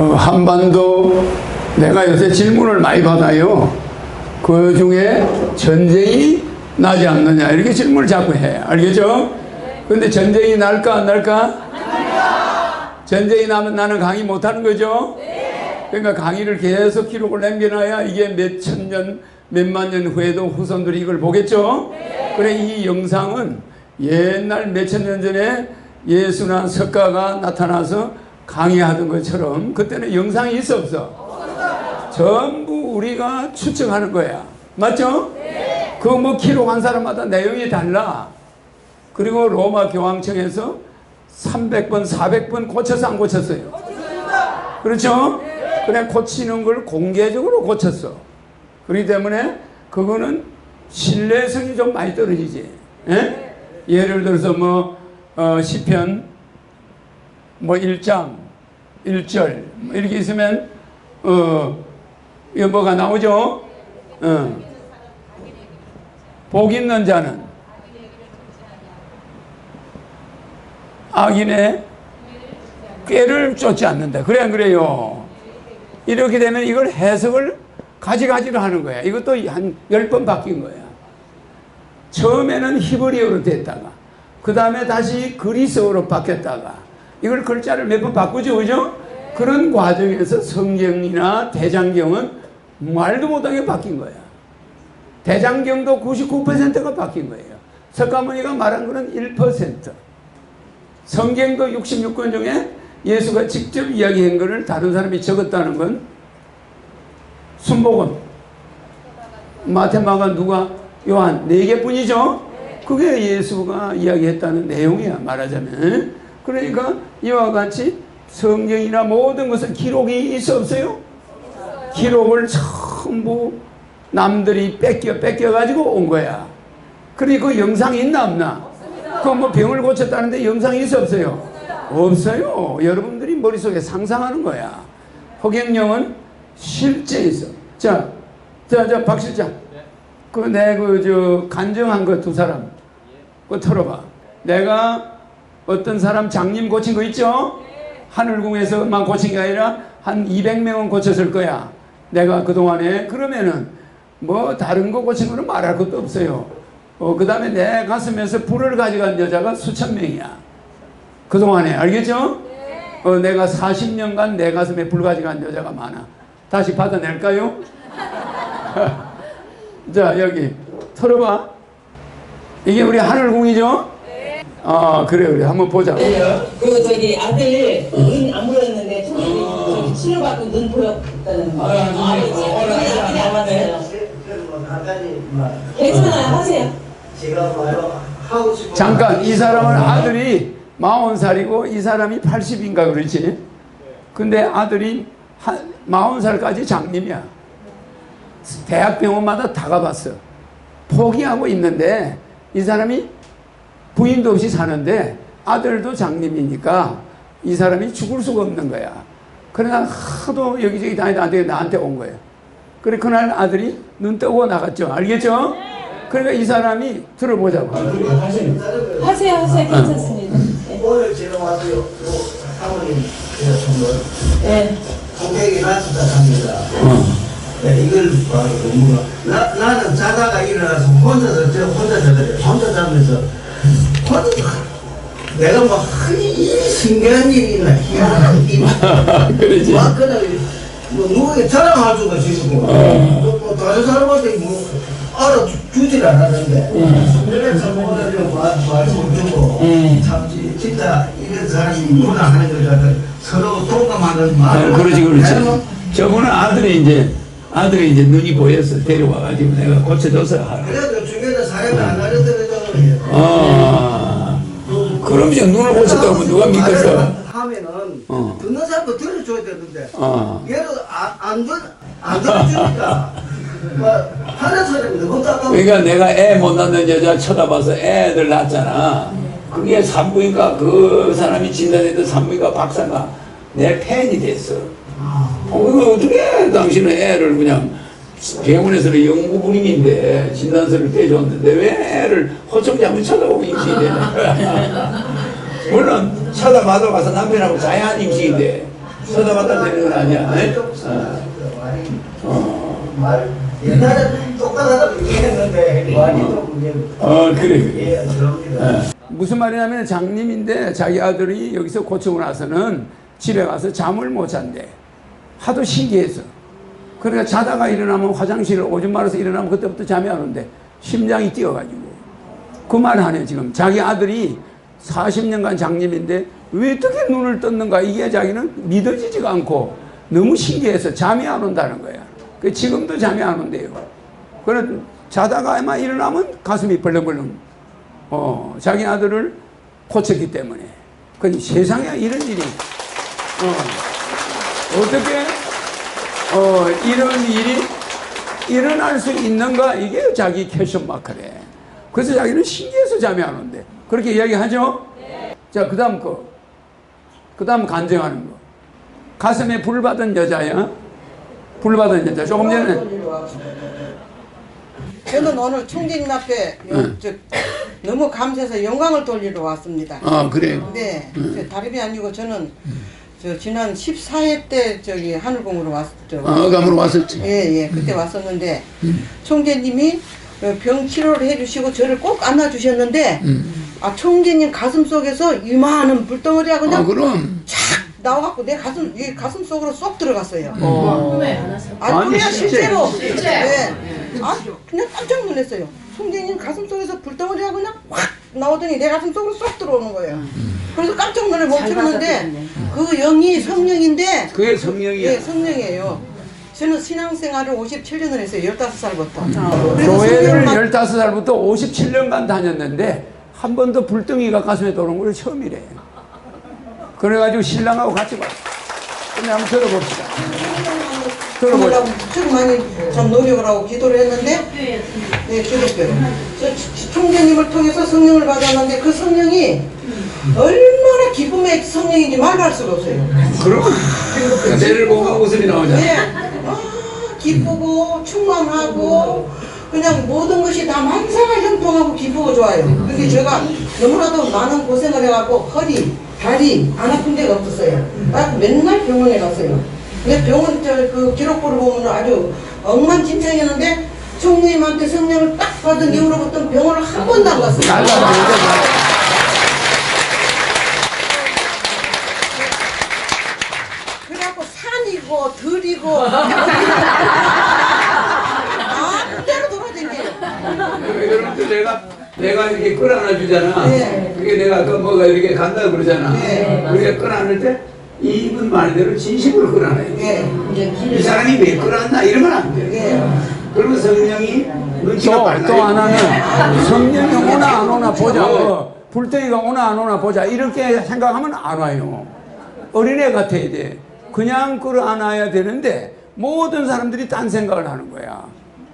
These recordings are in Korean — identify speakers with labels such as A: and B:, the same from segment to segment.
A: 한반도 내가 요새 질문을 많이 받아요. 그 중에 전쟁이 나지 않느냐 이렇게 질문을 자꾸 해. 알겠죠? 근데 전쟁이 날까 안 날까? 전쟁이 나면 나는 강의 못하는 거죠? 그러니까 강의를 계속 기록을 남겨놔야 이게 몇천 년, 몇만 년 후에도 후손들이 이걸 보겠죠? 그래, 이 영상은 옛날 몇천 년 전에 예수나 석가가 나타나서 강의하던 것처럼 그때는 영상이 있어 없어? 전부 우리가 추측하는 거야. 맞죠? 그 뭐 기록한 사람마다 내용이 달라. 그리고 로마 교황청에서 300번, 400번 고쳐서 안 고쳤어요. 그렇죠? 그냥 고치는 걸 공개적으로 고쳤어. 그렇기 때문에 그거는 신뢰성이 좀 많이 떨어지지. 예? 예를 들어서 뭐 시편 뭐 1장 1절 이렇게 있으면 이거 뭐가 나오죠? 복 있는 자는 악인의 꾀를 쫓지 않는다. 그래 안 그래요? 이렇게 되면 이걸 해석을 가지가지로 하는 거야. 이것도 한 10번 바뀐 거야. 처음에는 히브리어로 됐다가 그 다음에 다시 그리스어로 바뀌었다가 이걸 글자를 몇 번 바꾸죠. 그죠? 그런 과정에서 성경이나 대장경은 말도 못하게 바뀐 거야. 대장경도 99%가 바뀐 거예요. 석가모니가 말한 거는 1%. 성경도 66권 중에 예수가 직접 이야기한 것을 다른 사람이 적었다는 건 순복음, 마태마가, 누가, 요한 4개뿐이죠. 그게 예수가 이야기했다는 내용이야, 말하자면. 그러니까 이와 같이 성경이나 모든 것은 기록이 있어 없어요? 기록을 전부 남들이 뺏겨가지고 온 거야. 그리고 그 영상이 있나 없나? 그 뭐 병을 고쳤다는데 영상이 있어 없어요? 없어요. 여러분들이 머릿속에 상상하는 거야. 허경영은 실제 있어. 자, 박 실장. 간증한 거 두 사람. 그거 털어봐. 내가 어떤 사람 장님 고친 거 있죠? 하늘궁에서만 고친 게 아니라 한 200명은 고쳤을 거야. 내가 그동안에. 그러면은 뭐 다른 거 고친 거는 말할 것도 없어요. 그 다음에 내 가슴에서 불을 가져간 여자가 수천 명이야. 그동안에. 알겠죠? 내가 40년간 내 가슴에 불 가져간 여자가 많아. 다시 받아낼까요? 자, 여기 털어봐. 이게 우리 하늘궁이죠? 그래. 한번 보자.
B: 저기 아들 눈 안 보였는데 저기 치료받고 눈 보였다는 거. 괜찮아요. 하세요.
A: 잠깐, 이 사람은 아들이 40살이고 이 사람이 80인가 그렇지? 근데 아들이 40살까지 장님이야. 대학병원마다 다 가봤어. 포기하고 있는데 이 사람이 부인도 없이 사는데 아들도 장님이니까 이 사람이 죽을 수가 없는 거야. 그러나 하도 여기저기 다니다가 나한테 온 거예요. 그래, 그날 아들이 눈 뜨고 나갔죠. 알겠죠? 그러니까 이 사람이 들어보자고.
B: 하세요. 괜찮습니다.
C: 오늘 제가 왔어요. 사모님 제가 선물. 네. 고객이 나왔다 합니다. 네, 이걸 나는 자다가 일어나서 혼자 자거든요. 혼자 자면서 내가 뭐 이 신기한 일이 있나 희한한 일이
A: 그러지.
C: 막 그냥 뭐 누구에게 자랑할 수가 있고 뭐 다른 사람한테 뭐 알아주질 않았는데 그래서 오늘 좀 말씀 주고 참 진짜 이런 사람이 있구나 하는 걸 서로 동감하는 마음.
A: 그렇지. 저분은 아들이 이제 눈이 보여서 데려와가지고 내가 고쳐줘서 하라.
C: 그래도 중요한 사람을 안 알려드려도
A: 그럼 이제 눈을 고쳤다고 누가 믿겠어?
C: 하면은 듣는 사람도 들어줘야 되는데 얘를 안 들어주니까 하는 사람이 너무 따가워.
A: 그러니까 내가 애 못 낳는 여자 쳐다봐서 애들 낳았잖아. 그게 산부인과 그 사람이 진단했던 산부인과 박사가 내 팬이 됐어. 그거 어떻게 당신은 애를 그냥 병원에서는 영구불임인데 진단서를 떼줬는데 왜 애를 호청지 한번 쳐다보고 임신이 되냐. 물론 쳐다봐도 가서 남편하고 자야한 임신인데 서다마다 되는 건 아니야.
C: 말 옛날에 똑같다고 얘기했는데 많이 또
A: 그래.
C: 그럽니다.
A: 무슨 말이냐면 장님인데 자기 아들이 여기서 고치고 나서는 집에 가서 잠을 못 잔대. 하도 신기해서. 그러니까 자다가 일어나면 화장실 오줌 마려서 일어나면 그때부터 잠이 안 오는데 심장이 뛰어가지고 그 말 하네. 지금 자기 아들이 40년간 장님인데 왜 어떻게 눈을 떴는가, 이게 자기는 믿어지지가 않고 너무 신기해서 잠이 안 온다는 거야. 그 지금도 잠이 안 온대요. 그래 자다가 아마 일어나면 가슴이 벌렁벌렁. 자기 아들을 고쳤기 때문에. 그 세상에 이런 일이 어떻게 이런 일이 일어날 수 있는가, 이게 자기 캐션 마크래. 그래서 자기는 신기해서 잠이 안 온대. 그렇게 이야기하죠? 네. 자, 그 다음 간증하는 거. 가슴에 불 받은 여자야. 불 받은 여자. 조금 전에.
D: 저는 오늘 총재님 앞에 너무 감사해서 영광을 돌리러 왔습니다.
A: 아, 그래요?
D: 네. 다름이 아니고 저는 지난 14회 때 저기 하늘공으로 왔었죠.
A: 감으로 왔었지.
D: 예, 그때 왔었는데 총재님이 병 치료를 해주시고 저를 꼭 안아주셨는데 총재님 가슴 속에서 이만한 불덩어리가 그냥
A: 그럼.
D: 착 나와갖고 내 가슴 속으로 쏙 들어갔어요.
A: 아니,
D: 꿈이야 실제로.
E: 실제.
D: 네. 그냥 깜짝 놀랐어요. 총재님 가슴 속에서 불덩어리가 그냥 확 나오더니 내 가슴 속으로 쏙 들어오는 거예요. 그래서 깜짝 놀래 멈추는데 그 영이 성령인데.
A: 그게 성령이야.
D: 예, 성령이에요. 저는 신앙생활을 57년을 했어요. 15살부터.
A: 교회를 15살부터 57년간 다녔는데 한 번도 불덩이가 가슴에 도는 걸 처음이래. 그래가지고 신랑하고 같이 봤어. 근데 한번 들어봅시다.
D: 들어보려고 무척 많이 참 노력을 하고 기도를 했는데, 네, 기독교요. 총재님을 통해서 성령을 받았는데 그 성령이 얼마나 기쁨의 성령인지 말할 수가 없어요.
A: 그럼 내를 보고 웃음이 나오잖아.
D: 네, 기쁘고 충만하고 그냥 모든 것이 다 만사가 형통하고 기쁘고 좋아요. 근데 제가 너무나도 많은 고생을 해갖고 허리, 다리 안 아픈 데가 없었어요. 딱 맨날 병원에 갔어요. 근데 병원 그 기록부를 보면 아주 엉망진창이었는데 총님한테 성령을 딱 받은 이후로부터 병원을 한 번도 안 갔어요. 그래갖고 산이고 들이고 마음대로 돌아다녀요.
A: 여러분들 내가 이렇게 끌어안아 주잖아.
D: 네.
A: 그게 내가 그 뭐가 이렇게 간다 그러잖아.
D: 네.
A: 우리가 끌어안을 때 이분 말대로 진심으로 끌어안아요.
D: 네.
A: 이 사람이 왜 끌어안나 이러면 안 돼.
D: 네.
A: 그리고 성령이 눈치가 빨라요. 또 하나는 성령이 오나 안 오나 보자. 불덩이가 오나 안 오나 보자. 이렇게 생각하면 안 와요. 어린애 같아야 돼. 그냥 끌어안아야 되는데 모든 사람들이 딴 생각을 하는 거야.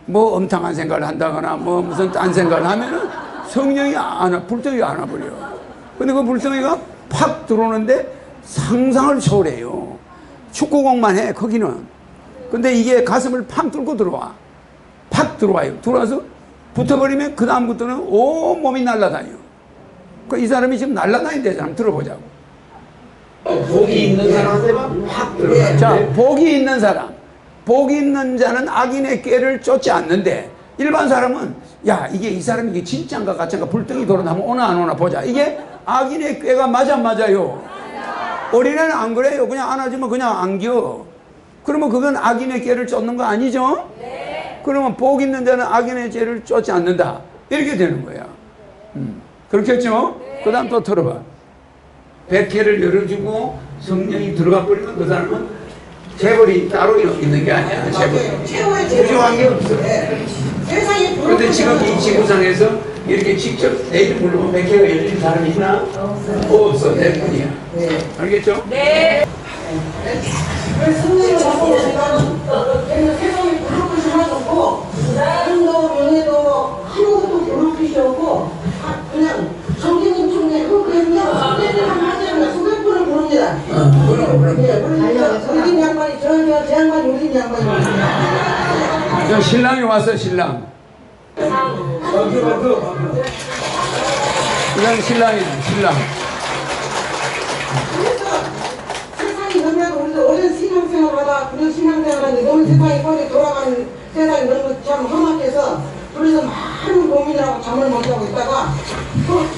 A: 뭐 엄탕한 생각을 한다거나 뭐 무슨 딴 생각을 하면은 성령이 불덩이가 안 와버려. 근데 그 불덩이가 팍 들어오는데 상상을 초월해요. 축구공만 해, 거기는. 근데 이게 가슴을 팍 뚫고 들어와. 팍 들어와요. 들어와서 붙어버리면 그다음부터는 온 몸이 날아다녀. 이 사람이 지금 날아다닌대. 한번 들어보자고. 복이 있는 사람한테만 팍 들어가. 자, 복이 있는 사람. 복이 있는 자는 악인의 꾀를 쫓지 않는데, 일반 사람은 야, 이 사람이 이게 진짜인가 가짜인가 불덩이 돌아나면 오나 안 오나 보자. 이게 악인의 꾀가 맞아 안 맞아요? 어린애는 안 그래요. 그냥 안아주면 그냥 안겨. 그러면 그건 악인의 꾀를 쫓는 거 아니죠? 네. 그러면 복 있는 자는 악인의 죄를 쫓지 않는다. 이렇게 되는 거야. 그렇겠죠? 네. 그 다음 또 들어봐. 백회를 열어주고 성령이 들어가 버리면 그 사람은 재벌이 따로 있는 게 아니야. 재벌이 부족한 게 없어. 그런데 지금 이 지구상에서 이렇게 직접 내 이름 부르면 백회가 열리는 사람이 있나? 없어. 내 뿐이야. 네. 알겠죠? 네.
D: 성령을 받고 세상이 부를 것이 하나도 없고 사람도 명예도 아무것도 부를 것이 없고 그냥 성경님 중에 흑은요 때리면 하자면 수백번을 부릅니다. 그러니까 우리 양반이 제 양반이 우리 양반이
A: 신랑이 왔어. 신랑. 이건 신랑이야. 신랑.
D: 그래서 세상이 너무나도 우리도 신앙생활 하다 그런 신앙생활하는데 너무 세상이 빨리 돌아가는 세상이 너무 참 험악해서 그래서 많은 고민을 하고 잠을 못 자고 있다가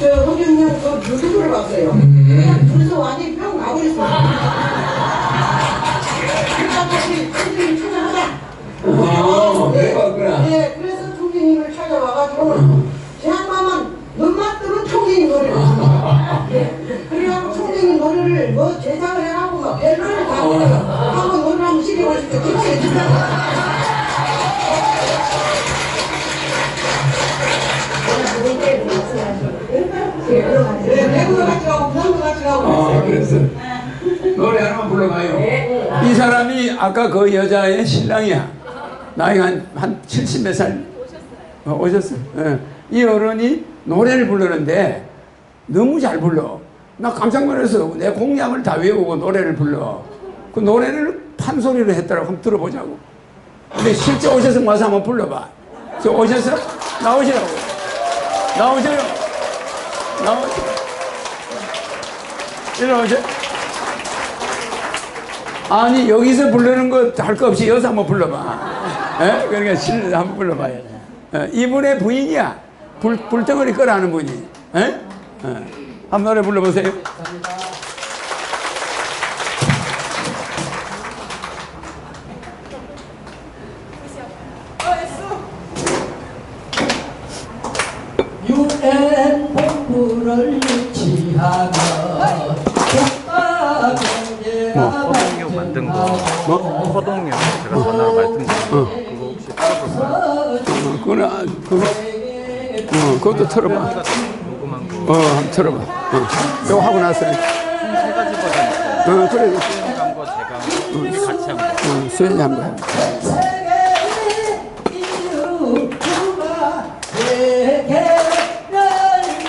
D: 저 허경영 그 유튜브를 봤어요. 그냥 둘이서 완전히 뿅 나버렸어요. 그러니까 다시 선생님 찾아가자. 네, 그래서 총재님을 찾아와가지고 제 양반만 눈만 뜨면 총재님 노래를 네, 그래갖고 총재님 노래를 뭐 제작을 해가고 막 벨로를 다 불러요. 한번 노래 한번 시켜보실 때 기억해 주세요. 네, 배구도 같이 가고 부산도 같이 가고
A: 그래서 노래 하나만 불러봐요. 이 사람이 아까 그 여자의 신랑이야. 나이가 한 70 몇 살 오셨어. 이 어른이 노래를 부르는데 너무 잘 불러. 나 깜짝 놀라서 내 공약을 다 외우고 노래를 불러. 그 노래를 판소리로 했더라고. 한번 들어보자고. 근데 실제 오셔서 와서 한번 불러봐. 저 오셔서 나오시라고. 나오세요. 이리 오세요. 아니 여기서 부르는 거 할 거 없이 여기서 한번 불러봐. 그러니까 실을 한번 불러봐야 돼. 이분의 부인이야. 불덩어리 끄라는 분이. 한번 노래 불러보세요.
E: UN 본부를 유치하며 국가 경제가
F: 허동용 만든 거. 허동용 제가 전화 말씀드린 거. 그거 혹시 들어볼까요?
A: 그것도 틀어봐.
F: 녹음한 거.
A: 한번 틀어봐. 이거 하고 났어요.
F: 세 가지 버전 있어요.
A: 그래.
F: 수현이가 한 거, 제가 한 거, 우리 같이 한 거.
A: 수현이 한 거야.
E: 세계 인류가 세계를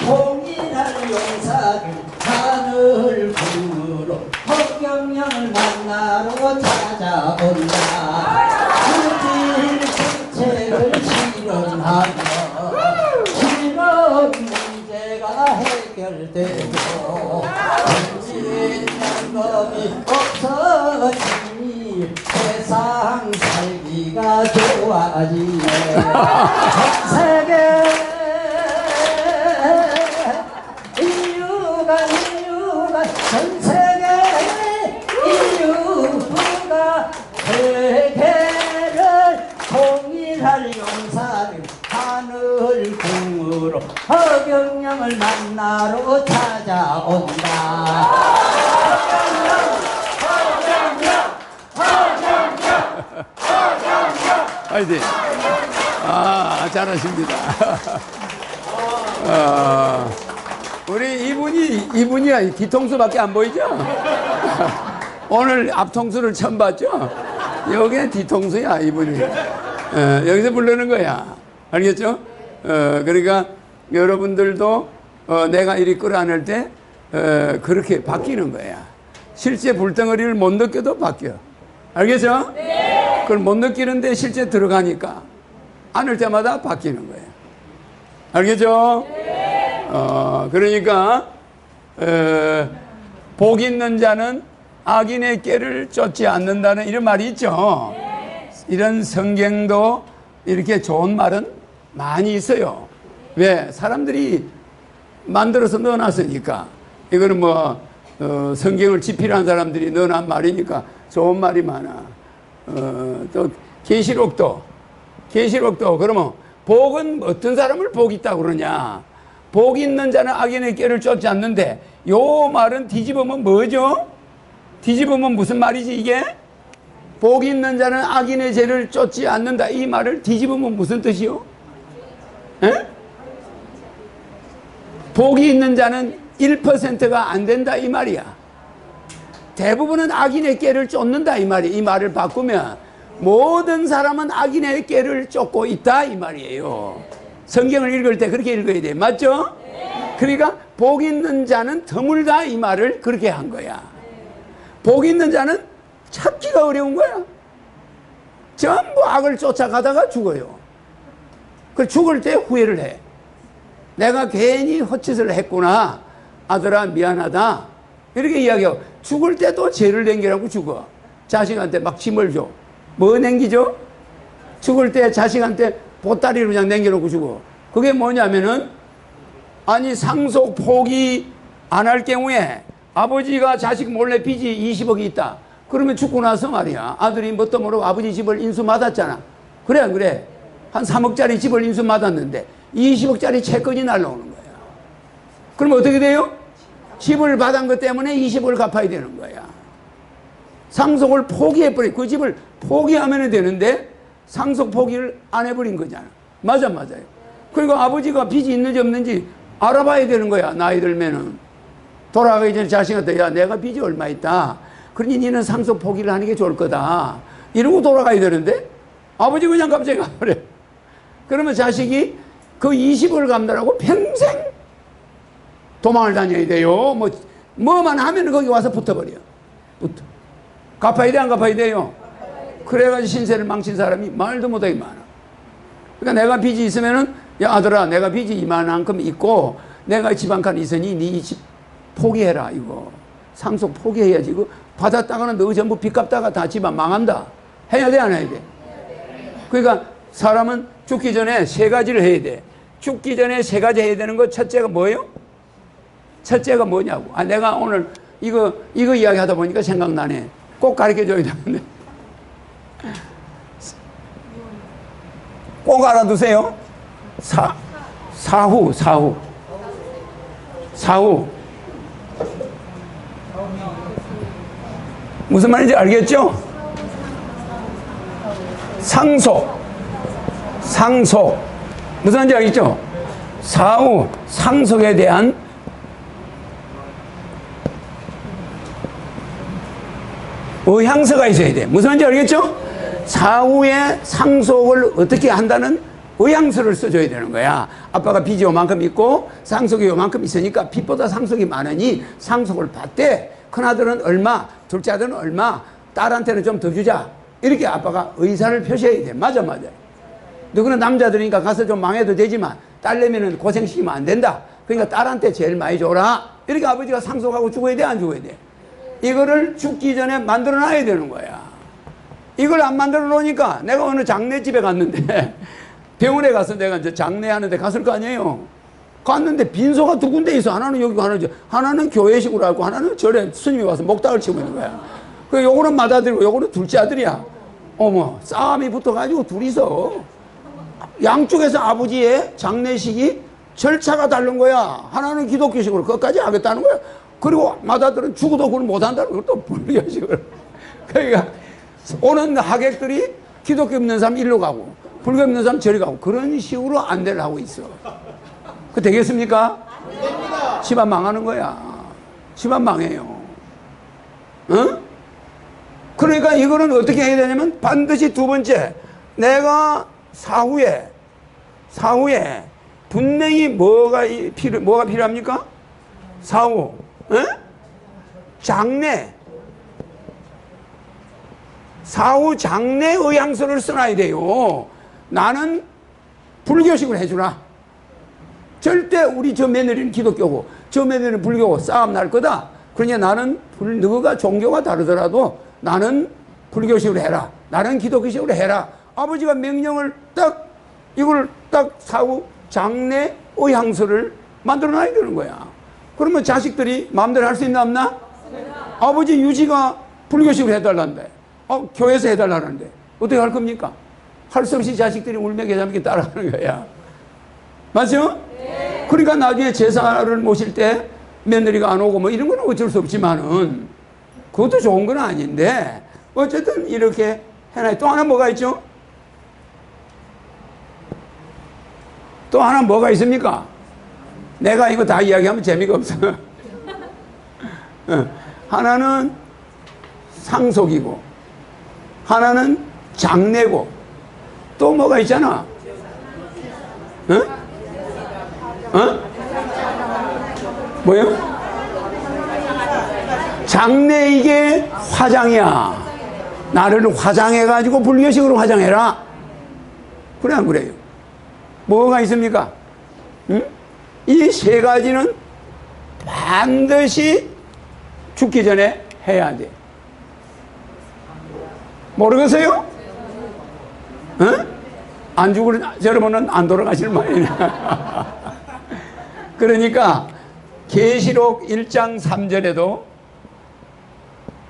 E: 통일할 용사들 하늘 구로 허경영을 만나러 찾아온다. 그들 정책을 실현하며 실현 문제가 해결되고 정치인 연금이 없어지니 세상 살기가 좋아지네. 전 세계 인류가 전 세계 인류가 세계를 통일할 용사를 하늘 궁으로 허경영을 만나러 찾아온다.
A: 화이팅! 잘하십니다. 우리 이분이야. 뒤통수밖에 안 보이죠? 오늘 앞통수를 처음 봤죠? 여기가 뒤통수야, 이분이. 여기서 부르는 거야. 알겠죠? 그러니까 여러분들도 내가 이리 끌어안을 때 그렇게 바뀌는 거야. 실제 불덩어리를 못 느껴도 바뀌어. 알겠죠? 네. 그걸 못 느끼는데 실제 들어가니까 안을 때마다 바뀌는 거예요. 알겠죠? 네. 그러니까 복 있는 자는 악인의 꾀를 쫓지 않는다는 이런 말이 있죠. 네. 이런 성경도 이렇게 좋은 말은 많이 있어요. 왜? 사람들이 만들어서 넣어놨으니까. 이거는 뭐 성경을 집필한 사람들이 넣어놓은 말이니까 좋은 말이 많아. 또 계시록도 그러면 복은 어떤 사람을 복 있다고 그러냐? 복 있는 자는 악인의 꾀를 쫓지 않는데, 요 말은 뒤집으면 뭐죠? 뒤집으면 무슨 말이지 이게? 복 있는 자는 악인의 죄를 쫓지 않는다. 이 말을 뒤집으면 무슨 뜻이요? 에? 복이 있는 자는 1%가 안 된다 이 말이야. 대부분은 악인의 꾀를 쫓는다 이 말이야. 이 말을 바꾸면 모든 사람은 악인의 꾀를 쫓고 있다 이 말이에요. 성경을 읽을 때 그렇게 읽어야 돼. 맞죠? 네. 그러니까 복 있는 자는 드물다 이 말을 그렇게 한 거야. 복 있는 자는 찾기가 어려운 거야. 전부 악을 쫓아가다가 죽어요. 그 죽을 때 후회를 해. 내가 괜히 헛짓을 했구나. 아들아 미안하다. 이렇게 이야기하고 죽을 때도 죄를 남기라고 죽어. 자식한테 막 짐을 줘. 뭐 남기죠? 죽을 때 자식한테 보따리를 그냥 남겨놓고 주고. 그게 뭐냐면은, 아니, 상속 포기 안 할 경우에 아버지가 자식 몰래 빚이 20억이 있다. 그러면 죽고 나서 말이야, 아들이 뭣도 모르고 아버지 집을 인수받았잖아. 그래 안 그래? 한 3억짜리 집을 인수받았는데 20억짜리 채권이 날라오는 거야. 그럼 어떻게 돼요? 집을 받은 것 때문에 20억을 갚아야 되는 거야. 상속을 포기해버린, 그 집을 포기하면 되는데 상속 포기를 안 해버린 거잖아. 맞아요. 그리고 아버지가 빚이 있는지 없는지 알아봐야 되는 거야. 나이 들면은 돌아가기 전에 자식한테, 야, 내가 빚이 얼마 있다, 그러니 니는 상속 포기를 하는 게 좋을 거다, 이러고 돌아가야 되는데 아버지 그냥 갑자기 가버려. 그러면 자식이 그 20억을 갚느라고 평생 도망을 다녀야 돼요. 뭐만 하면 거기 와서 붙어버려. 갚아야 돼, 안 갚아야 돼요? 그래가지고 신세를 망친 사람이 말도 못하게 많아. 그러니까 내가 빚이 있으면은, 야, 아들아, 내가 빚이 이만큼 있고 내가 집 한 칸 있으니 네 집 포기해라. 이거 상속 포기해야지. 이거 받았다가는 너 전부 빚 갚다가 다 집안 망한다. 해야 돼, 안 해야 돼? 그러니까 사람은 죽기 전에 3가지를 해야 돼. 죽기 전에 3가지 해야 되는 거, 첫째가 뭐예요? 첫째가 뭐냐고. 아, 내가 오늘 이거 이야기 하다 보니까 생각나네. 꼭 가르쳐 줘야 되는데. 꼭 알아두세요. 사후. 무슨 말인지 알겠죠? 상속. 무슨 말인지 알겠죠? 사후, 상속에 대한 의향서가 있어야 돼. 무슨 말인지 알겠죠? 사후에 상속을 어떻게 한다는 의향서를 써줘야 되는 거야. 아빠가 빚이 요만큼 있고 상속이 요만큼 있으니까 빚보다 상속이 많으니 상속을 받되, 큰아들은 얼마, 둘째 아들은 얼마, 딸한테는 좀 더 주자. 이렇게 아빠가 의사를 표시해야 돼. 맞아. 누구는 남자들이니까 가서 좀 망해도 되지만 딸내미는 고생시키면 안 된다. 그러니까 딸한테 제일 많이 줘라. 이렇게 아버지가 상속하고 죽어야 돼, 안 죽어야 돼? 이거를 죽기 전에 만들어 놔야 되는 거야. 이걸 안 만들어 놓으니까, 내가 어느 장례집에 갔는데 병원에 가서 내가 이제 장례하는데 갔을 거 아니에요. 갔는데 빈소가 2군데 있어. 하나는 여기고 하나는 교회식으로 하고 하나는 절에 스님이 와서 목탁을 치고 있는 거야. 그 요거는 맏아들이고 요거는 둘째 아들이야. 어머, 싸움이 붙어가지고 둘이서 양쪽에서 아버지의 장례식이 절차가 다른 거야. 하나는 기독교식으로 그것까지 하겠다는 거야. 그리고 맏아들은 죽어도 그걸 못한다는 걸 또 불교식으로. 그러니까 오는 하객들이 기독교 없는 사람 일로 가고 불교 없는 사람 저리 가고, 그런 식으로 안대를 하고 있어. 그 되겠습니까? 안 됩니다. 집안 망하는 거야. 집안 망해요. 응? 그러니까 이거는 어떻게 해야 되냐면, 반드시 2번째, 내가 사후에 분명히 뭐가 필요합니까? 사후, 응? 장례. 사후 장례 의향서를 써놔야 돼요. 나는 불교식으로 해주라. 절대 우리 저 며느리는 기독교고 저 며느리는 불교고 싸움 날 거다. 그러니 나는 너가 종교가 다르더라도 나는 불교식으로 해라, 나는 기독교식으로 해라. 아버지가 명령을 이걸 사후 장례 의향서를 만들어 놔야 되는 거야. 그러면 자식들이 마음대로 할 수 있나 없나? 아버지 유지가 불교식으로 해달라는데, 교회에서 해달라는데 어떻게 할 겁니까? 할 수 없이 자식들이 울며개자며 따라가는 거야. 맞죠? 네. 그러니까 나중에 제사를 모실 때 며느리가 안 오고 뭐 이런 건 어쩔 수 없지만은, 그것도 좋은 건 아닌데 어쨌든 이렇게 해놔요. 또 하나 뭐가 있죠? 또 하나 뭐가 있습니까? 내가 이거 다 이야기하면 재미가 없어. 하나는 상속이고 하나는 장례고 또 뭐가 있잖아. 뭐요? 장례, 이게 화장이야. 나를 화장해가지고 불교식으로 화장해라. 그래 안 그래요? 뭐가 있습니까? 이 3가지는 반드시 죽기 전에 해야 돼. 모르겠어요? 어? 안 죽을 여러분은 안 돌아가실 모양이네. 그러니까 계시록 1장 3절에도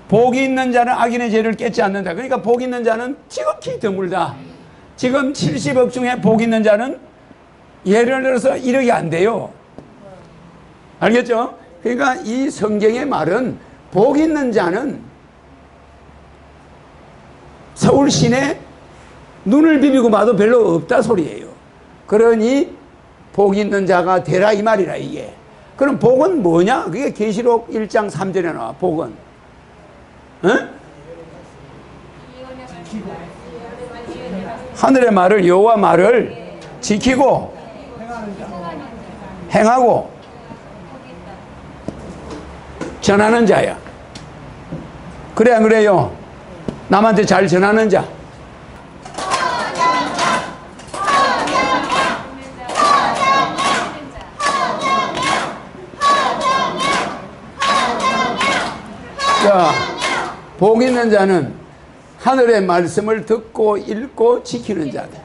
A: 복이 있는 자는 악인의 죄를 깨지 않는다. 그러니까 복 있는 자는 지극히 드물다. 지금 70억 중에 복 있는 자는 예를 들어서 1억이 안 돼요. 알겠죠? 그러니까 이 성경의 말은 복 있는 자는 서울 시내 눈을 비비고 봐도 별로 없다 소리예요. 그러니 복 있는 자가 되라 이 말이라 이게. 그럼 복은 뭐냐? 그게 계시록 1장 3절에 나와. 복은 하늘의 말을 여호와 말을 지키고 행하고 전하는 자야. 그래 안 그래요? 남한테 잘 전하는 자. 자, 복 있는 자는 하늘의 말씀을 듣고 읽고 지키는 자다.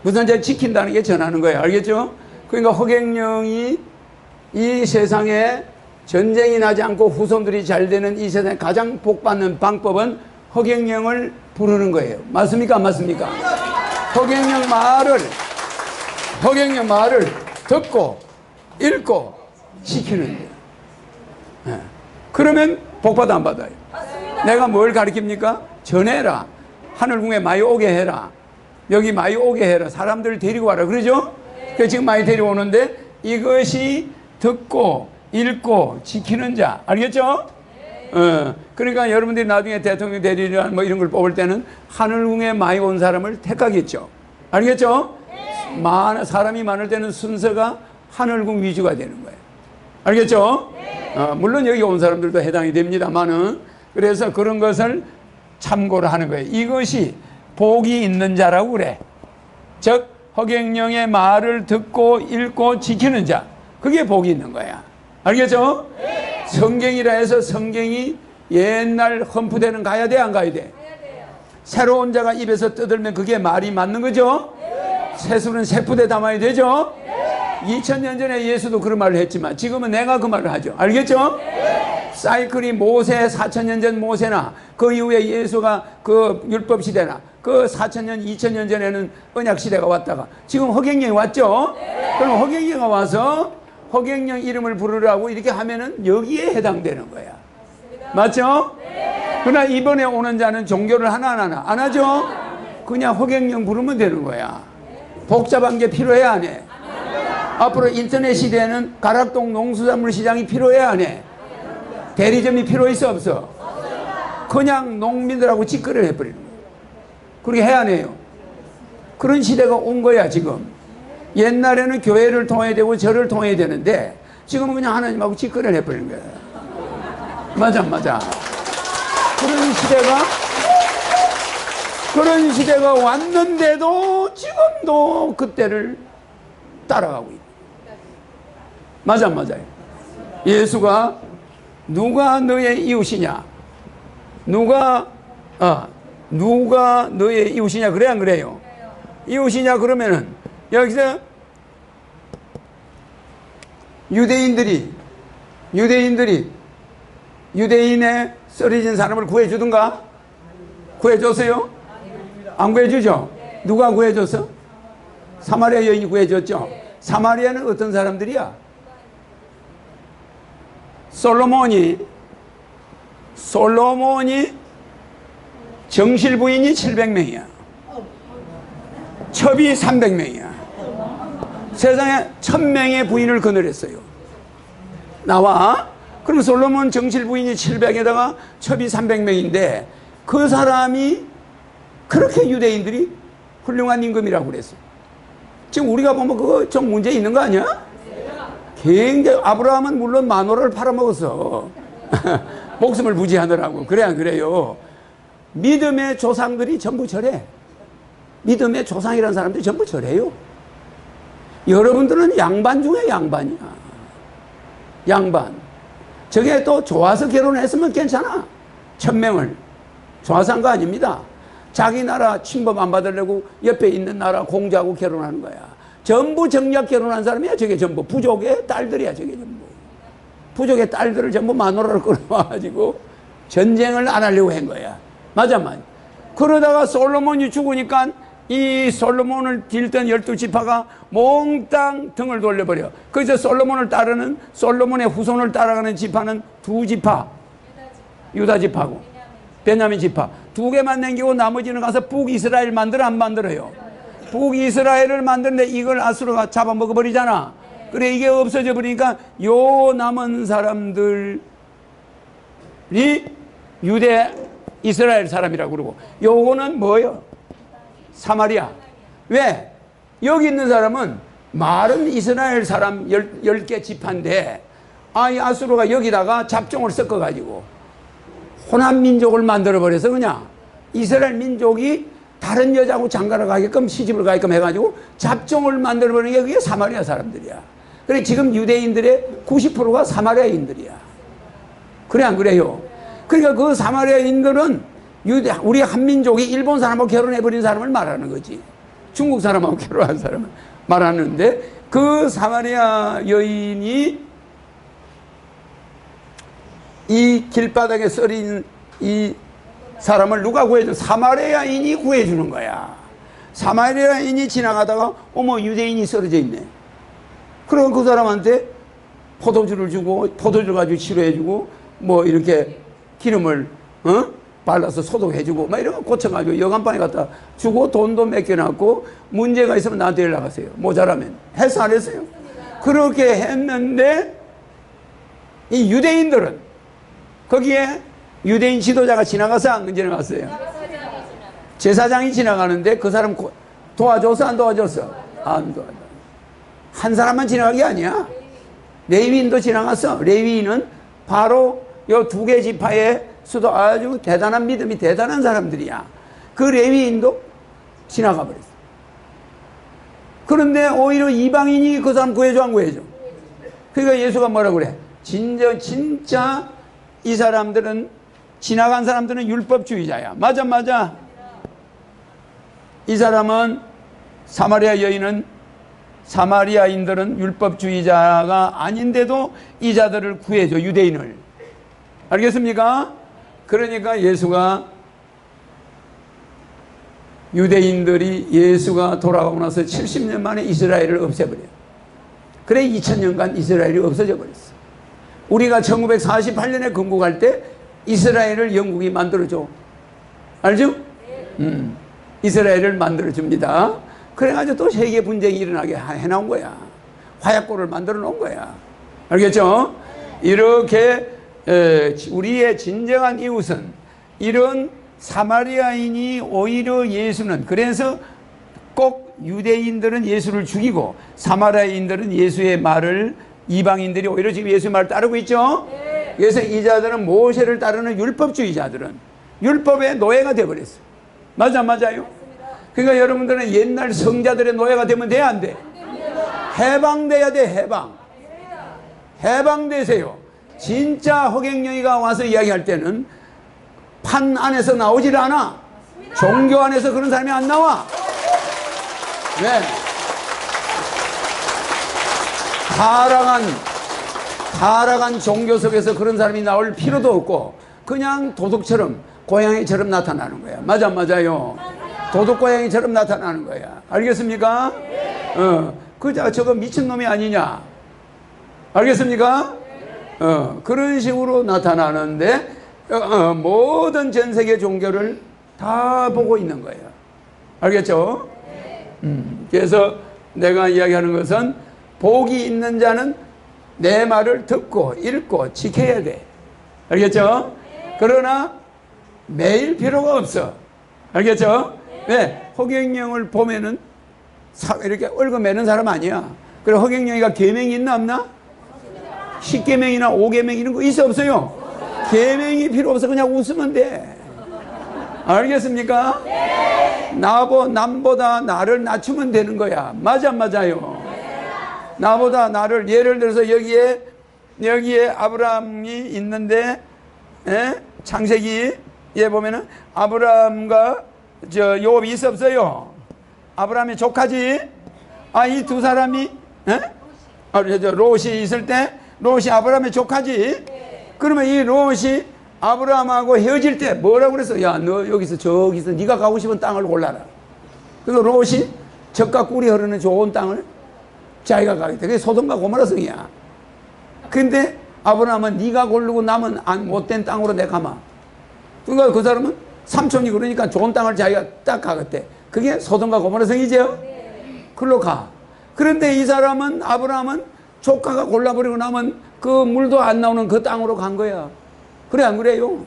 A: 무슨 자 지킨다는 게 전하는 거예요. 알겠죠? 그러니까 허경영이 이 세상에 전쟁이 나지 않고 후손들이 잘 되는 이 세상에 가장 복받는 방법은 허경영을 부르는 거예요. 맞습니까? 안 맞습니까? 허경영 말을 듣고 읽고 지키는 거예요. 네. 그러면 복받아 안 받아요? 내가 뭘 가르칩니까? 전해라. 하늘궁에 많이 오게 해라. 여기 많이 오게 해라. 사람들을 데리고 와라. 그러죠? 그래서 지금 많이 데려오는데 이것이 듣고 읽고 지키는 자. 알겠죠? 그러니까 여러분들이 나중에 대통령 대리나 뭐 이런 걸 뽑을 때는 하늘궁에 많이 온 사람을 택하겠죠. 알겠죠? 사람이 많을 때는 순서가 하늘궁 위주가 되는 거예요. 알겠죠? 물론 여기 온 사람들도 해당이 됩니다만은, 그래서 그런 것을 참고를 하는 거예요. 이것이 복이 있는 자라고 그래. 즉 허경영의 말을 듣고 읽고 지키는 자, 그게 복이 있는 거야. 알겠죠? 성경이라 해서 성경이 옛날 험프되는 가야 돼 안 가야 돼? 새로운 자가 입에서 떠들면 그게 말이 맞는 거죠? 새술은 새푸대 담아야 되죠? 2000년 전에 예수도 그런 말을 했지만 지금은 내가 그 말을 하죠. 알겠죠? 사이클이 모세 4000년 전 모세나 그 이후에 예수가 그 율법 시대나 그 4000년 2000년 전에는 언약 시대가 왔다가 지금 허경영이 왔죠? 그럼 허경영이 와서 허경영 이름을 부르라고 이렇게 하면은 여기에 해당되는 거야. 맞죠? 그러나 이번에 오는 자는 종교를 하나 안 하죠? 그냥 허경영 부르면 되는 거야. 복잡한 게 필요해 안 해? 앞으로 인터넷 시대에는 가락동 농수산물 시장이 필요해 안 해? 대리점이 필요 있어 없어? 그냥 농민들하고 직거래를 해버리는 거예요. 그렇게 해야 안 해요? 그런 시대가 온 거야 지금. 옛날에는 교회를 통해야 되고 절을 통해야 되는데 지금은 그냥 하나님하고 직거래를 해버리는 거야. 맞아 안 맞아? 그런 시대가 왔는데도 지금도 그때를 따라가고 있다. 맞아 안 맞아요? 예수가 누가 너의 이웃이냐? 누가 너의 이웃이냐? 그래 안 그래요? 이웃이냐 그러면은 여기서 유대인의 쓰러진 사람을 구해주든가? 구해줬어요? 안 구해주죠? 누가 구해줬어? 사마리아 여인이 구해줬죠? 사마리아는 어떤 사람들이야? 솔로몬이 정실 부인이 700명이야. 첩이 300명이야. 세상에 1000명의 부인을 거느렸어요. 나와. 그럼 솔로몬 정실 부인이 700에다가 첩이 300명인데 그 사람이 그렇게 유대인들이 훌륭한 임금이라고 그랬어. 지금 우리가 보면 그거 좀 문제 있는 거 아니야? 굉장히. 아브라함은 물론 마노를 팔아먹었어. 목숨을 부지하느라고. 그래 안 그래요? 믿음의 조상들이 전부 저래. 믿음의 조상이라는 사람들이 전부 저래요. 여러분들은 양반 중에 양반이야. 양반. 저게 또 좋아서 결혼했으면 괜찮아. 1000명을. 좋아서 한 거 아닙니다. 자기 나라 침범 안 받으려고 옆에 있는 나라 공자하고 결혼하는 거야. 전부 정략 결혼한 사람이야. 저게 전부 부족의 딸들이야. 저게 전부 부족의 딸들을 전부 마누라로 끌어와가지고 전쟁을 안 하려고 한 거야. 맞아. 그러다가 솔로몬이 죽으니까 이 솔로몬을 빌던 12지파가 몽땅 등을 돌려버려. 그래서 솔로몬을 따르는, 솔로몬의 후손을 따라가는 지파는 2지파, 유다 지파고 베냐민 지파 2개만 남기고 나머지는 가서 북이스라엘 만들어 안 만들어요? 북이스라엘을 만드는데 이걸 아수르가 잡아먹어버리잖아. 그래, 이게 없어져 버리니까 요 남은 사람들이 유대 이스라엘 사람이라고 그러고, 요거는 뭐예요? 사마리아. 왜? 여기 있는 사람은 말은 이스라엘 사람 10개 지파인데, 이 아수르가 여기다가 잡종을 섞어가지고 호남 민족을 만들어버려서 그냥 이스라엘 민족이 다른 여자하고 장가를 가게끔, 시집을 가게끔 해가지고 잡종을 만들어버리는 게 그게 사마리아 사람들이야. 그래, 지금 유대인들의 90%가 사마리아인들이야. 그래, 안 그래요? 그러니까 그 사마리아인들은 우리 한민족이 일본 사람하고 결혼해버린 사람을 말하는 거지. 중국 사람하고 결혼한 사람을 말하는데, 그 사마리아 여인이 이 길바닥에 썰인 이 사람을 누가 구해줘? 사마리아인이 구해주는 거야. 사마리아인이 지나가다가 어머, 유대인이 쓰러져 있네. 그럼 그 사람한테 포도주를 주고, 포도주를 가지고 치료해주고, 뭐 이렇게 기름을 발라서 소독해주고 막 이런 거 고쳐가지고 여간방에 갖다 주고, 돈도 맡겨놨고, 문제가 있으면 나한테 연락하세요. 모자라면. 했어, 안 했어요? 그렇게 했는데 이 유대인들은 거기에 유대인 지도자가 지나가서 안 지나갔어요? 제사장이 지나가는데 그 사람 도와줬어, 안 도와줬어? 안 도와줬어. 한 사람만 지나간 게 아니야. 레위인도 지나갔어. 레위인은 바로 요 2개 지파의 수도 아주 대단한 믿음이 대단한 사람들이야. 그 레위인도 지나가 버렸어. 그런데 오히려 이방인이 그 사람 구해줘, 안 구해줘? 그러니까 예수가 뭐라고 그래? 진짜 이 사람들은, 지나간 사람들은 율법주의자야. 맞아. 이 사람은, 사마리아 여인은, 사마리아인들은 율법주의자가 아닌데도 이 자들을 구해줘, 유대인을. 알겠습니까? 그러니까 예수가, 유대인들이 예수가 돌아가고 나서 70년 만에 이스라엘을 없애버려요. 그래, 2000년간 이스라엘이 없어져 버렸어. 우리가 1948년에 건국할 때 이스라엘을 영국이 만들어줘. 알죠? 이스라엘을 만들어줍니다. 그래가지고 또 세계 분쟁이 일어나게 해놓은 거야. 화약고를 만들어 놓은 거야. 알겠죠? 이렇게 우리의 진정한 이웃은, 이런 사마리아인이 오히려 예수는, 그래서 꼭 유대인들은 예수를 죽이고 사마리아인들은 예수의 말을, 이방인들이 오히려 지금 예수의 말을 따르고 있죠? 그래서 이 자들은, 모세를 따르는 율법주의자들은 율법의 노예가 되어버렸어요. 맞아요? 그러니까 여러분들은 옛날 성자들의 노예가 되면 돼, 안 돼? 해방돼야 돼. 해방되세요. 진짜 허경영이가 와서 이야기할 때는 판 안에서 나오질 않아. 종교 안에서 그런 사람이 안 나와. 왜? 타락한 종교 속에서 그런 사람이 나올 필요도 없고, 그냥 도둑처럼, 고양이처럼 나타나는 거야. 맞아요? 도둑 고양이처럼 나타나는 거야. 알겠습니까? 저거 미친놈이 아니냐? 알겠습니까? 그런 식으로 나타나는데, 모든 전 세계 종교를 다 보고 있는 거예요. 알겠죠? 그래서 내가 이야기하는 것은, 복이 있는 자는 내 말을 듣고 읽고 지켜야 돼. 알겠죠? 그러나 매일 필요가 없어. 알겠죠? 왜? 허경영을 보면은 이렇게 얽어매는 사람 아니야. 그래, 허경영이가 계명이 있나 없나? 10계명이나 5계명 이런 거 있어 없어요? 계명이 필요 없어. 그냥 웃으면 돼. 알겠습니까? 남보다 나를 낮추면 되는 거야. 맞아요? 나보다 나를, 예를 들어서 여기에 아브라함이 있는데, 창세기 예, 보면은 아브라함과 저 요업이 있었어요. 아브라함의 조카지. 아, 이 두 사람이, 예? 저 롯이 있을 때 롯이 아브라함의 조카지. 그러면 이 롯이 아브라함하고 헤어질 때 뭐라고 그랬어? 야, 너 여기서 저기서 네가 가고 싶은 땅을 골라라. 그래서 롯이 젖과 꿀이 흐르는 좋은 땅을 자기가 가겠다. 그게 소돔과 고모라 성이야. 근데 아브라함은 네가 고르고 남은 못된 땅으로 내 가마. 그러니까 그 사람은 삼촌이 그러니까 좋은 땅을 자기가 딱 가겠대. 그게 소돔과 고모라 성이죠. 그걸로 가. 그런데 이 사람은 아브라함은 조카가 골라버리고 나면 그 물도 안 나오는 그 땅으로 간 거야. 그래 안 그래요?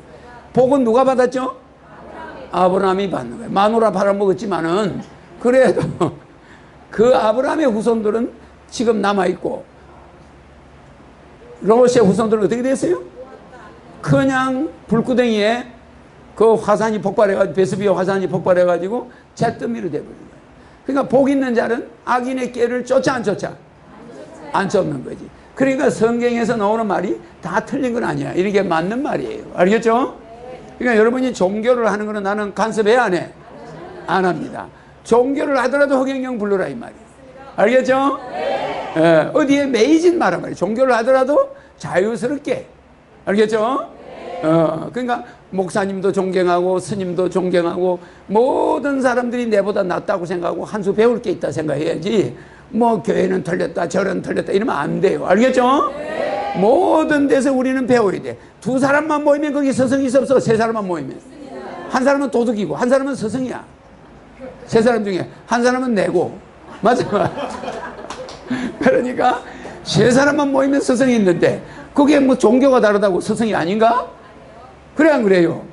A: 복은 누가 받았죠? 아브라함이 받는 거야. 마누라 팔아먹었지만은 그래도 그 아브라함의 후손들은 지금 남아있고 롯의 후손들은 어떻게 됐어요? 그냥 불구덩이에 그 화산이 폭발해가지고 베스비오 화산이 폭발해가지고 잿더미로 돼버린 거예요. 그러니까 복 있는 자는 악인의 깨를 쫓아 안 쫓아? 안 쫓는 거지. 그러니까 성경에서 나오는 말이 다 틀린 건 아니야. 이게 맞는 말이에요. 알겠죠? 그러니까 여러분이 종교를 하는 거는 나는 간섭해 안 해? 안 합니다. 종교를 하더라도 허경영 불러라 이 말이에요. 알겠죠? 예, 어디에 매이진 마라 말이에요. 종교를 하더라도 자유스럽게. 알겠죠? 그러니까 목사님도 존경하고 스님도 존경하고 모든 사람들이 내보다 낫다고 생각하고 한 수 배울 게 있다 생각해야지 뭐 교회는 틀렸다 저런 틀렸다 이러면 안 돼요. 알겠죠? 모든 데서 우리는 배워야 돼. 두 사람만 모이면 거기 스승이 있어. 세 사람만 모이면 한 사람은 도둑이고 한 사람은 스승이야. 세 사람 중에 한 사람은 내고. 맞아. 그러니까 세 사람만 모이면 스승이 있는데 그게 뭐 종교가 다르다고 스승이 아닌가? 그래 안 그래요?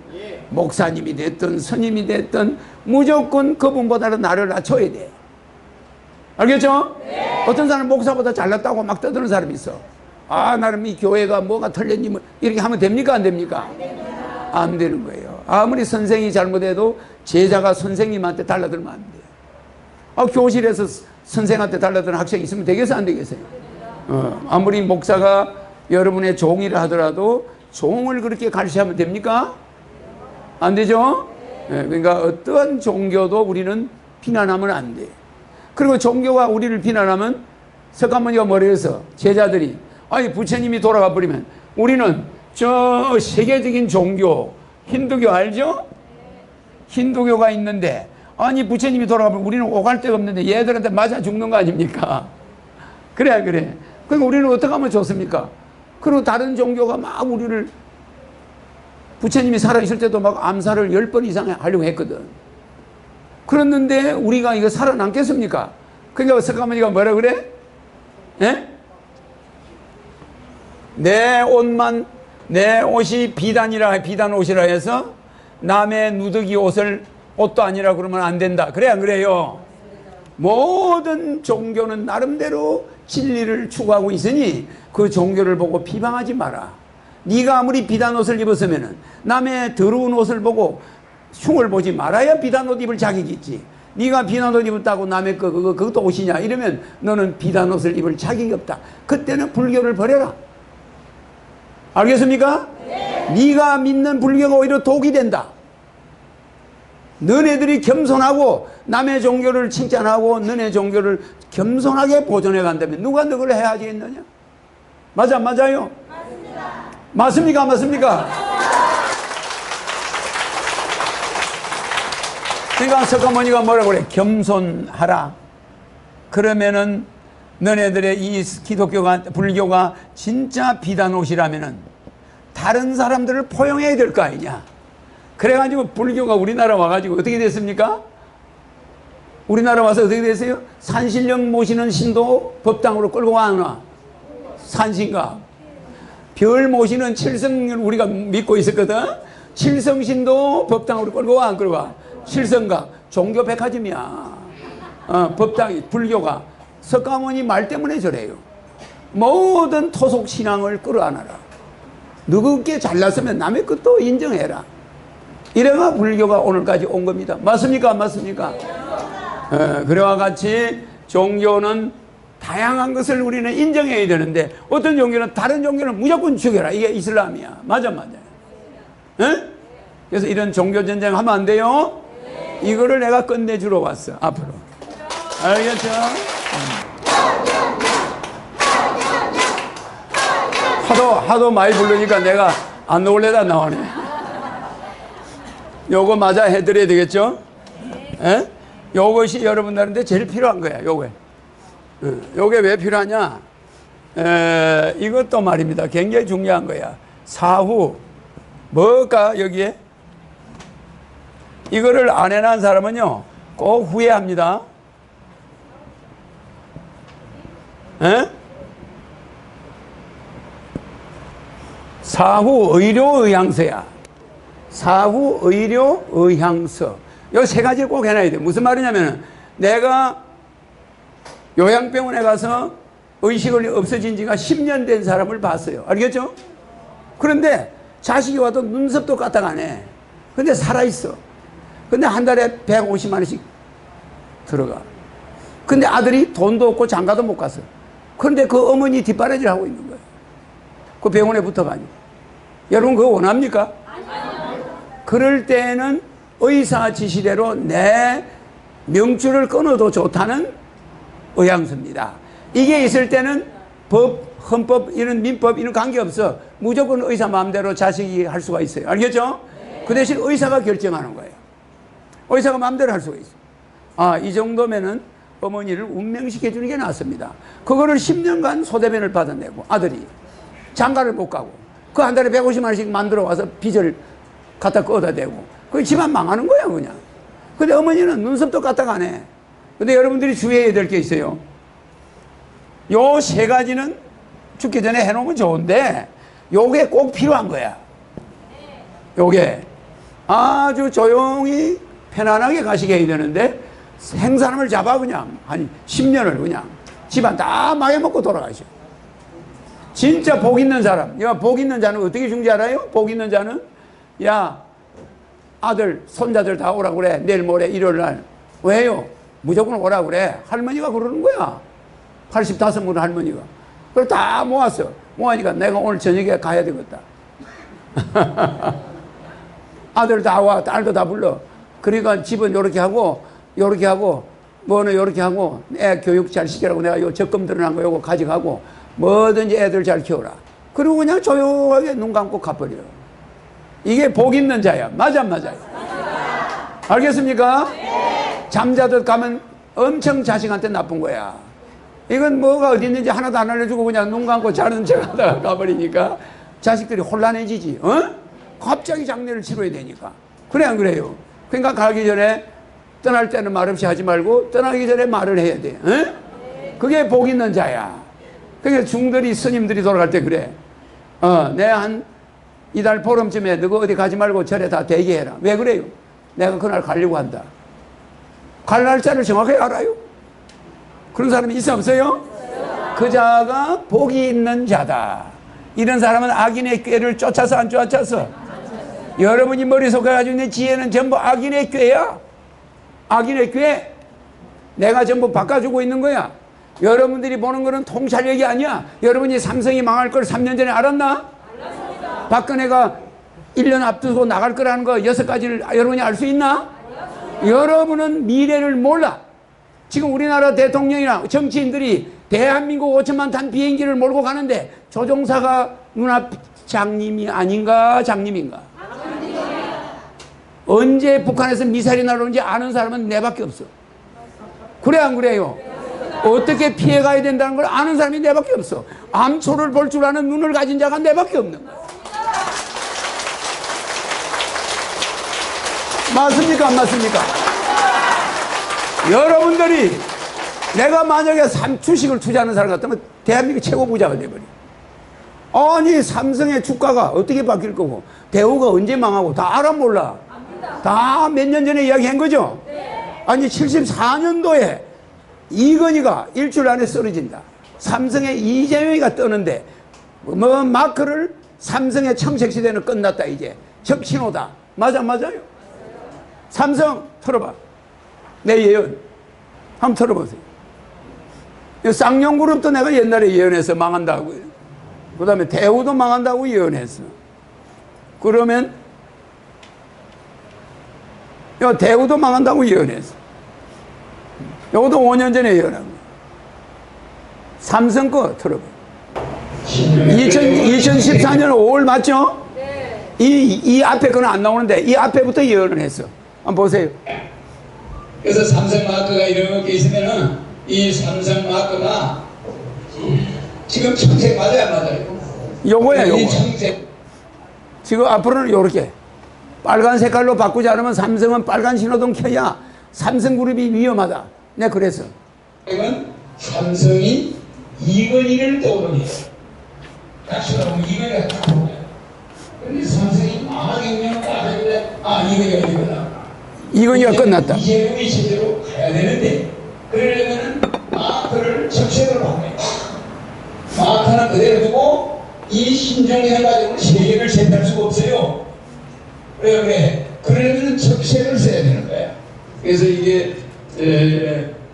A: 목사님이 됐든 스님이 됐든 무조건 그분보다는 나를 낮춰야 돼. 알겠죠? 어떤 사람은 목사보다 잘났다고 막 떠드는 사람이 있어. 아, 나는 이 교회가 뭐가 틀렸니 뭐 이렇게 하면 됩니까 안 됩니까? 안 되는 거예요. 아무리 선생이 잘못해도 제자가 선생님한테 달라들면 안 돼요. 아, 교실에서 선생한테 달라드는 학생이 있으면 되겠어요 안 되겠어요? 아무리 목사가 여러분의 종이라 하더라도 종을 그렇게 가르치면 됩니까? 안 되죠? 그러니까 어떠한 종교도 우리는 비난하면 안 돼. 그리고 종교가 우리를 비난하면 석가모니가 뭐라 해서 제자들이 아니 부처님이 돌아가 버리면 우리는 저 세계적인 종교 힌두교 알죠? 힌두교가 있는데 아니 부처님이 돌아가면 우리는 오갈 데가 없는데 얘들한테 맞아 죽는 거 아닙니까? 그래 그래. 그러니까 우리는 어떻게 하면 좋습니까? 그리고 다른 종교가 막 우리를 부처님이 살아있을 때도 막 암살을 10번 이상 하려고 했거든. 그랬는데 우리가 이거 살아남겠습니까? 그러니까 석가모니가 뭐라 그래? 예? 내 옷이 비단이라 비단 옷이라 해서 남의 누더기 옷도 아니라 그러면 안 된다. 그래 안 그래요? 모든 종교는 나름대로 진리를 추구하고 있으니 그 종교를 보고 비방하지 마라. 네가 아무리 비단 옷을 입었으면 남의 더러운 옷을 보고 흉을 보지 말아야 비단 옷 입을 자격이 있지. 네가 비단 옷 입었다고 남의 그것도 옷이냐 이러면 너는 비단 옷을 입을 자격이 없다. 그때는 불교를 버려라. 알겠습니까? 네가 믿는 불교가 오히려 독이 된다. 너네들이 겸손하고 남의 종교를 칭찬하고 너네 종교를 겸손하게 보존해 간다면 누가 너걸 해하지겠느냐? 맞아 맞아요? 맞습니다. 맞습니까? 안 맞습니까? 그러니까 석가모니가 뭐라고 그래? 겸손하라. 그러면은 너네들의 이 기독교가 불교가 진짜 비단옷이라면은 다른 사람들을 포용해야 될 거 아니냐? 그래가지고 불교가 우리나라 와가지고 어떻게 됐습니까? 우리나라 와서 어떻게 됐어요? 산신령 모시는 신도 법당으로 끌고 와나 산신가 별 모시는 칠성을 우리가 믿고 있었거든. 칠성신도 법당으로 끌고 와 안 끌고 와? 칠성가 종교 백화점이야. 법당이 불교가 석가모니 말 때문에 저래요. 모든 토속 신앙을 끌어안아라. 누구께 잘났으면 남의 것도 인정해라. 이래가 불교가 오늘까지 온 겁니다. 맞습니까? 안 맞습니까? 그래와 같이 종교는 다양한 것을 우리는 인정해야 되는데 어떤 종교는 다른 종교는 무조건 죽여라. 이게 이슬람이야. 맞아 맞아. 그래서 이런 종교전쟁 하면 안 돼요. 이거를 내가 끝내주러 왔어. 앞으로. 알겠죠? 하도 많이 부르니까 내가 안 놀래다 나오네. 요거 맞아 해드려야 되겠죠? 예? 요것이 여러분들한테 제일 필요한 거야. 요게. 요게 왜 필요하냐? 이것도 말입니다. 굉장히 중요한 거야. 사후. 뭐가 여기에? 이거를 안 해놓은 사람은요, 꼭 후회합니다. 에? 사후 의료 의향서야. 사후 의료 의향서. 요 세 가지 꼭 해놔야 돼. 무슨 말이냐면, 내가 요양병원에 가서 의식이 없어진 지가 10년 된 사람을 봤어요. 알겠죠? 그런데 자식이 와도 눈썹도 까딱 안 해. 근데 살아있어. 근데 한 달에 150만 원씩 들어가. 근데 아들이 돈도 없고 장가도 못 갔어. 그런데 그 어머니 뒷바라지를 하고 있는 거예요. 그 병원에 붙어가지고. 여러분 그거 원합니까? 그럴 때는 의사 지시대로 내 명줄을 끊어도 좋다는 의향서입니다. 이게 있을 때는 법, 헌법, 이런 민법, 이런 관계없어. 무조건 의사 마음대로 자식이 할 수가 있어요. 알겠죠? 그 대신 의사가 결정하는 거예요. 의사가 마음대로 할 수가 있어요. 아, 이 정도면은 어머니를 운명시켜주는 게 낫습니다. 그거를 10년간 소대변을 받아내고 아들이 장가를 못 가고 그 한 달에 150만 원씩 만들어 와서 빚을 갖다 꺼다 대고 그 집안 망하는 거야 그냥. 근데 어머니는 눈썹도 까딱 안 해. 근데 여러분들이 주의해야 될 게 있어요. 요 세 가지는 죽기 전에 해놓으면 좋은데 요게 꼭 필요한 거야. 요게 아주 조용히 편안하게 가시게 해야 되는데 생사람을 잡아 그냥 한 10년을 그냥 집안 다 망해먹고 돌아가셔. 진짜 복 있는 사람. 복 있는 자는 어떻게 죽는지 알아요? 복 있는 자는 야 아들 손자들 다 오라고 그래. 내일 모레 일요일 날. 왜요? 무조건 오라고 그래. 할머니가 그러는 거야. 85분 할머니가. 그걸 다 모았어. 모으니까 내가 오늘 저녁에 가야 되겠다. 아들 다 와. 딸도 다 불러. 그러니까 집은 요렇게 하고 뭐는 요렇게 하고 애 교육 잘 시키라고 내가 요 적금 들어난 거 요거 가져가고 뭐든지 애들 잘 키워라. 그리고 그냥 조용하게 눈 감고 가버려. 이게 복 있는 자야. 맞아 안 맞아요? 알겠습니까? 네. 잠자듯 가면 엄청 자식한테 나쁜 거야. 이건 뭐가 어디 있는지 하나도 안 알려주고 그냥 눈 감고 자는 척 하다가 가버리니까 자식들이 혼란해지지. 어? 갑자기 장례를 치러야 되니까. 그래 안 그래요? 그러니까 가기 전에 떠날 때는 말없이 하지 말고 떠나기 전에 말을 해야 돼. 어? 그게 복 있는 자야. 그러니까 중들이 스님들이 돌아갈 때 그래. 내 한 이달 보름쯤에 너가 어디 가지 말고 절에 다 대기해라. 왜 그래요? 내가 그날 가려고 한다. 갈 날짜를 정확하게 알아요. 그런 사람이 있어 없어요? 그 자가 복이 있는 자다. 이런 사람은 악인의 꾀를 쫓아서 안 쫓아서? 여러분이 머릿속에 가지고 있는 지혜는 전부 악인의 꾀야. 악인의 꾀. 내가 전부 바꿔주고 있는 거야. 여러분들이 보는 거는 통찰력이 아니야. 여러분이 삼성이 망할 걸 3년 전에 알았나? 알았습니다. 박근혜가 1년 앞두고 나갈 거라는 거 6가지를 여러분이 알 수 있나? 알았습니다. 여러분은 미래를 몰라. 지금 우리나라 대통령이나 정치인들이 대한민국 5천만 탄 비행기를 몰고 가는데 조종사가 누나 장님이 아닌가 장님인가? 언제 북한에서 미사일이 날아오는지 아는 사람은 내밖에 없어. 그래 안 그래요? 어떻게 피해가야 된다는 걸 아는 사람이 내밖에 없어. 암초를 볼 줄 아는 눈을 가진 자가 내밖에 없는 거야. 맞습니까 안 맞습니까? 여러분들이 내가 만약에 주식을 투자하는 사람 같으면 대한민국 최고 부자가 돼버려. 아니 삼성의 주가가 어떻게 바뀔 거고 대우가 언제 망하고 다 알아 몰라. 다 몇 년 전에 이야기한 거죠. 아니 74년도에 이건희가 일주일 안에 쓰러진다. 삼성의 이재명이가 뜨는데 뭐 마크를 삼성의 청색시대는 끝났다 이제 적신호다. 맞아 맞아요? 삼성 털어봐. 내 예언 한번 털어보세요. 쌍용그룹도 내가 옛날에 예언해서 망한다고. 그 다음에 대우도 망한다고 예언했어. 그러면 요 대우도 망한다고 예언했어. 요것도 5년 전에 예언한 거야. 삼성 거 들어봐. 2014년 5월 맞죠? 이 앞에 거는 안 나오는데 이 앞에부터 예언을 했어. 한번 보세요. 그래서 삼성 마크가 이렇게 있으면은 이 삼성 마크가 지금 청색 맞아요, 안 맞아요? 요거야, 요거. 청색. 지금 앞으로는 요렇게 빨간 색깔로 바꾸지 않으면 삼성은 빨간 신호등 켜야 삼성그룹이 위험하다. 내가 그랬어. 이건 삼성이 이건희를 떠오르니 같이 나오면 이건희가 딱 나와요. 근데 삼성이 망하겠냐고 하는데 이건희가 이거다. 이건희가 끝났다. 이재용이 제대로 가야 되는데 그러려면은 마크를 적색으로 바꿔요. 마크는 그대로 두고 이 신종해 가지고 세계를 재편할 수가 없어요. 그래. 그러려면 적색을 써야 되는 거야. 그래서 이게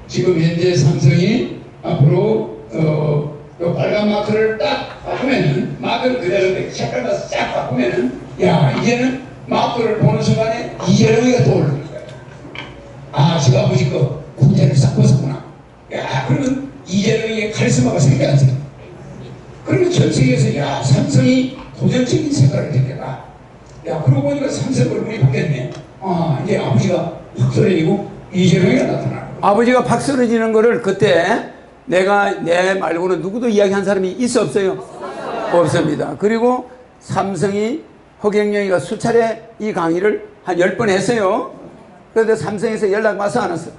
A: 지금 현재 삼성이 앞으로 요 빨간 마크를 딱 바꾸면은 마크를 그대로 색깔만 싹 바꾸면은 야 이제는 마크를 보는 순간에 이재용이가 떠오르는 거야. 지금 아버지 거 군대를 싹 벗었구나. 야 그러면 이재용의 카리스마가 생겨나서 그러면 전 세계에서 삼성이 도전적인 색깔을 택했다. 그러고 보니까 삼성 얼굴이 바뀌었네. 이제 아버지가 확 쓰러지고 이재용이가 나타나는 거야. 아버지가 팍 쓰러지는 거를 그때 내 말고는 누구도 이야기한 사람이 있어 없어요? 없습니다. 그리고 삼성이 허경영이가 수차례 이 강의를 한 10번 했어요. 그런데 삼성에서 연락 와서 안 왔어.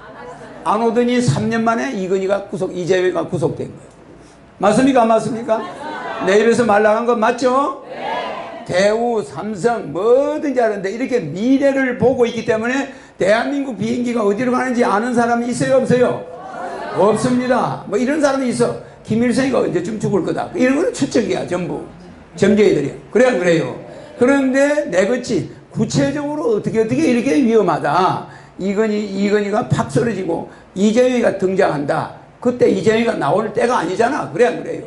A: 안 오더니 3년 만에 이재용이가 구속된 거예요. 맞습니까? 안 맞습니까? 내 입에서 말 나간 건 맞죠? 대우, 삼성 뭐든지 하는데 이렇게 미래를 보고 있기 때문에 대한민국 비행기가 어디로 가는지 아는 사람이 있어요? 없어요? 없습니다. 뭐 이런 사람이 있어. 김일성이가 언제쯤 죽을 거다. 이런 거는 추측이야. 전부 점쟁이들이야. 그래 안 그래요? 그런데 내것이 구체적으로 어떻게 이렇게 위험하다. 이건희가 팍 쓰러지고 이재용이가 등장한다. 그때 이재용이가 나올 때가 아니잖아. 그래 안 그래요?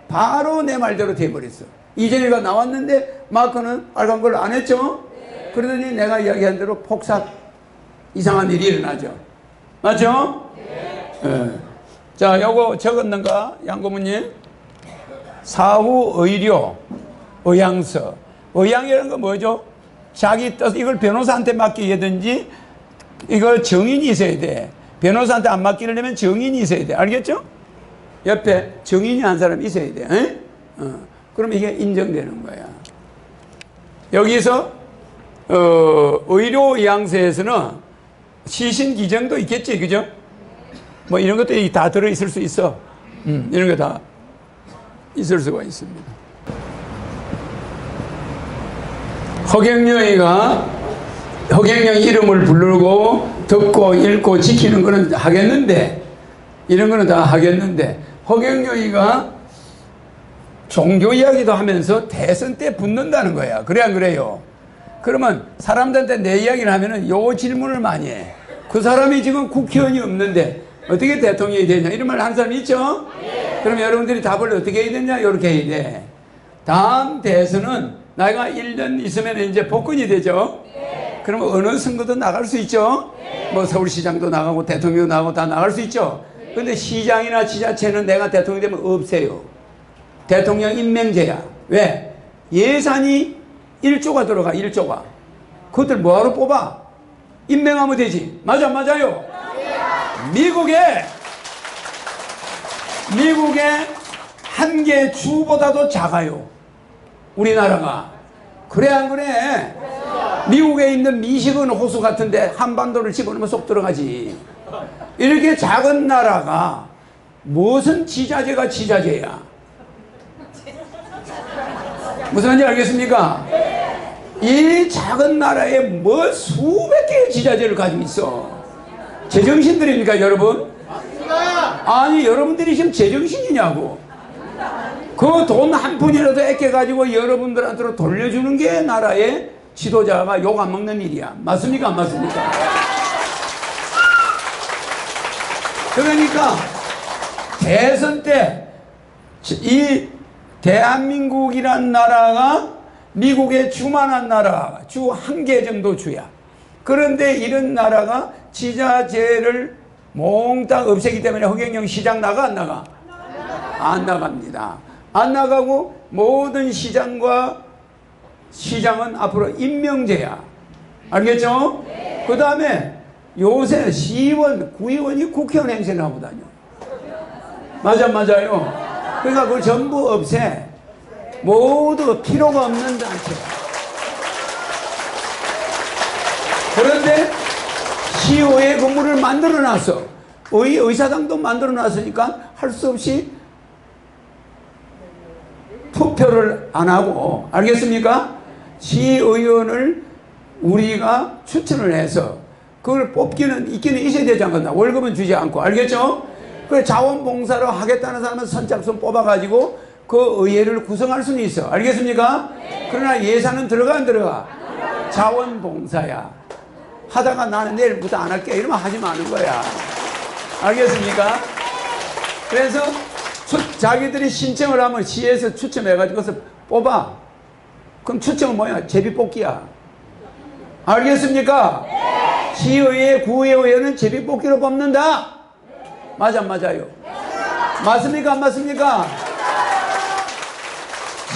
A: 바로 내 말대로 돼버렸어. 이재용이가 나왔는데 마크는 빨간 걸 안 했죠? 그러더니 내가 이야기한 대로 폭삭 이상한 일이 일어나죠. 맞죠? 자, 요거 적었는가? 양고모님? 사후 의료, 의향서. 의향이라는 건 뭐죠? 자기 뜻, 이걸 변호사한테 맡기든지 이걸 정인이 있어야 돼. 변호사한테 안 맡기려면 정인이 있어야 돼. 알겠죠? 옆에 정인이 한 사람 있어야 돼. 그럼 이게 인정되는 거야. 여기서 의료 의향서에서는 시신 기정도 있겠지, 그죠? 뭐 이런 것들이 다 들어있을 수 있어. 이런 거 다 있을 수가 있습니다. 허경영 이름을 부르고 듣고 읽고 지키는 거는 하겠는데, 이런 거는 다 하겠는데, 허경영이가 종교 이야기도 하면서 대선 때 붙는다는 거야. 그래 안 그래요? 그러면 사람들한테 내 이야기를 하면은 요 질문을 많이 해. 그 사람이 지금 국회의원이 없는데 어떻게 대통령이 되냐 이런 말 하는 사람이 있죠? 그럼 여러분들이 답을 어떻게 해야 되냐? 이렇게 해야 돼. 다음 대선은 나이가 1년 있으면 이제 복권이 되죠? 그러면 어느 선거도 나갈 수 있죠? 뭐 서울시장도 나가고 대통령도 나가고 다 나갈 수 있죠? 근데 시장이나 지자체는 내가 대통령 되면 없애요. 대통령 임명제야. 왜? 예산이 1조가 들어가. 1조가. 그것들 뭐하러 뽑아? 임명하면 되지. 맞아, 맞아요? 미국의 한 개 주보다도 작아요. 우리나라가. 그래 안 그래? 미국에 있는 미시건 호수 같은데 한반도를 집어넣으면 쏙 들어가지. 이렇게 작은 나라가 무슨 지자체가 지자체야? 무슨 말인지 알겠습니까? 이 작은 나라에 뭐 수백 개의 지자체를 가지고 있어. 제정신들입니까, 여러분? 아니, 여러분들이 지금 제정신이냐고. 그 돈 한 푼이라도 아껴가지고 여러분들한테 돌려주는 게 나라의 지도자가 욕 안 먹는 일이야. 맞습니까, 안 맞습니까? 그러니까 대선 때 이 대한민국이란 나라가 미국의 주만한 나라, 주 한 개 정도 주야. 그런데 이런 나라가 지자체를 몽땅 없애기 때문에 허경영 시장 나가 안 나가? 안 나갑니다. 안 나가고 모든 시장과 시장은 앞으로 임명제야. 알겠죠? 그 다음에 요새 시의원, 구의원이 국회의원 행세를 하고 다녀. 맞아요. 그러니까 그걸 전부 없애. 모두 필요가 없는 단체야. 그런데 시의회 건물을 만들어 놨어. 의사당도 만들어 놨으니까 할 수 없이 투표를 안 하고, 알겠습니까? 시의원을 우리가 추천을 해서 그걸 뽑기는 있기는 있어야 되지 않겠나. 월급은 주지 않고. 알겠죠? 그래 자원봉사로 하겠다는 사람은 선착순 뽑아가지고 그 의회를 구성할 수는 있어. 알겠습니까? 그러나 예산은 들어가 안 들어가? 자원봉사야. 하다가 나는 내일부터 안 할게 이러면 하지 마는 거야. 알겠습니까? 그래서 자기들이 신청을 하면 시에서 추첨해가지고 뽑아. 그럼 추첨은 뭐야? 제비뽑기야. 알겠습니까? 시의회, 구의회는 제비뽑기로 뽑는다. 맞아 안 맞아요? 맞습니까 안 맞습니까?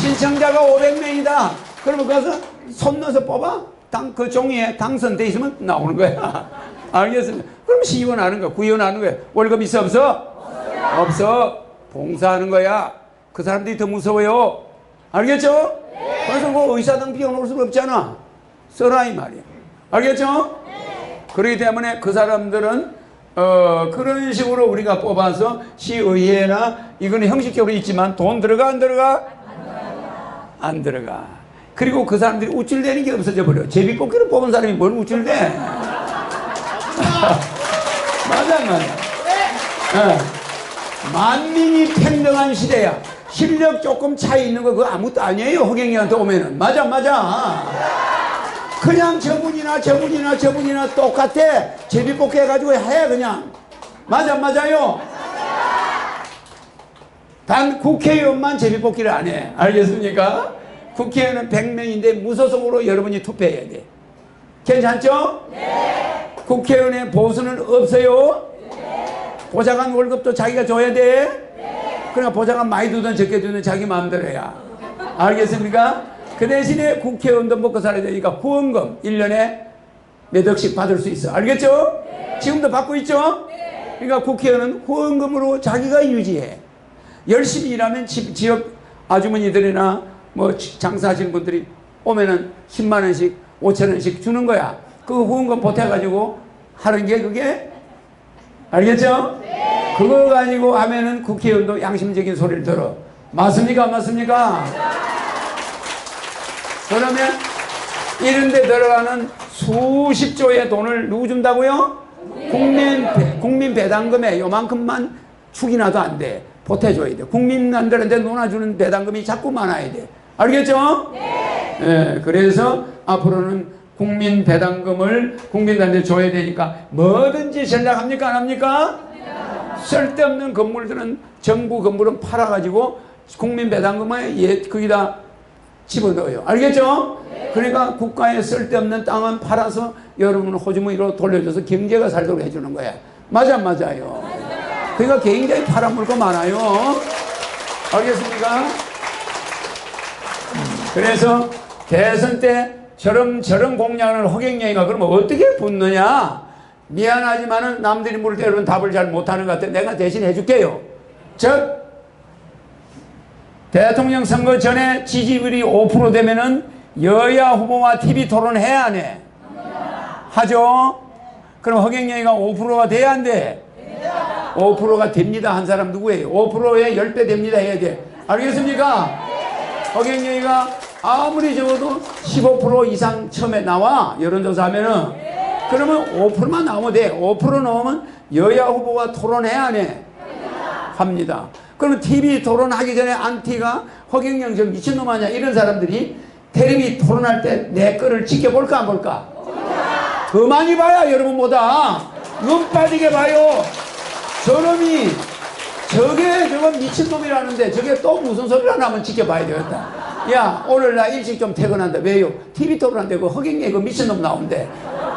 A: 신청자가 500명이다. 그러면 거기서 손 넣어서 뽑아? 그 종이에 당선돼 있으면 나오는 거야. 알겠습니까? 그럼 시의원 하는 거야. 구의원 하는 거야. 월급 있어 없어? 없어. 봉사하는 거야. 그 사람들이 더 무서워요. 알겠죠? 그래서 뭐 의사당 비워놓을 수는 없잖아. 써라 이 말이야. 알겠죠? 그렇기 때문에 그 사람들은 그런 식으로 우리가 뽑아서 시의회나 이거는 형식적으로 있지만 돈 들어가 안 들어가? 안 들어가. 그리고 그 사람들이 우쭐대는 게 없어져 버려. 제비뽑기로 뽑은 사람이 뭘 우쭐대? 맞아. 만민이 평등한 시대야. 실력 조금 차이 있는 거 그거 아무것도 아니에요. 허경영한테 오면은. 맞아. 그냥 저분이나 똑같아. 제비뽑기 해가지고 해 그냥. 맞아요. 단 국회의원만 제비뽑기를 안 해. 알겠습니까? 국회의원은 100명인데 무소속으로 여러분이 투표해야 돼. 괜찮죠? 네. 국회의원의 보수는 없어요. 네. 보좌관 월급도 자기가 줘야 돼. 네. 그러니까 보좌관 많이 주든 적게 주든 자기 마음대로 해야. 알겠습니까? 그 대신에 국회의원도 먹고 살아야 되니까 후원금 1년에 몇 억씩 받을 수 있어. 알겠죠? 네. 지금도 받고 있죠? 네. 그러니까 국회의원은 후원금으로 자기가 유지해. 열심히 일하면 지역 아주머니들이나 뭐 장사하시는 분들이 오면은 10만 원씩 5천 원씩 주는 거야. 그 후원금 보태가지고 하는 게 그게 알겠죠? 네. 그거 가지고 하면은 국회의원도 양심적인 소리를 들어. 맞습니까? 안 맞습니까? 그러면 이런 데 들어가는 수십조의 돈을 누구 준다고요? 국민 배당금에 요만큼만 축이나도 안 돼. 보태줘야 돼. 국민들한테 논아주는 배당금이 자꾸 많아야 돼. 알겠죠? 네. 예, 그래서 앞으로는 국민 배당금을 국민들한테 줘야 되니까 뭐든지 전략합니까? 안 합니까? 네. 쓸데없는 건물들은 정부 건물은 팔아가지고 국민 배당금에 거기다 집어넣어요. 알겠죠? 네. 그러니까 국가에 쓸데없는 땅은 팔아서 여러분 호주머니로 돌려줘서 경제가 살도록 해주는 거야. 맞아 안 맞아요? 그러니까 굉장히 팔아먹을 거 많아요. 알겠습니까? 그래서 대선 때 저런 공약을 허경영이가 그러면 어떻게 붙느냐? 미안하지만은 남들이 물을 때로는 답을 잘 못하는 것 같아. 내가 대신 해줄게요. 즉 대통령 선거 전에 지지율이 5% 되면은 여야 후보와 TV 토론해야 안 해? 하죠? 그럼 허경영이가 5%가 돼야 안 돼? 5%가 됩니다. 한 사람 누구예요? 5%에 10배 됩니다 해야 돼. 알겠습니까? 허경영이가 아무리 적어도 15% 이상 처음에 나와. 여론조사 하면은. 그러면 5%만 나오면 돼. 5% 넘으면 여야 후보와 토론해야 안 해? 합니다. 그러면 TV 토론하기 전에 안티가 허경영 저 미친놈 아니야 이런 사람들이 텔레비 토론할 때 내 거를 지켜볼까 안 볼까? 더 많이 봐야 여러분보다 눈 빠지게 봐요. 저놈이 저건 미친놈이라는데 저게 또 무슨 소리를 하면 지켜봐야 되겠다. 야 오늘 나 일찍 좀 퇴근한다. 왜요? TV 토론한데 그 허경영 그 미친놈 나온대.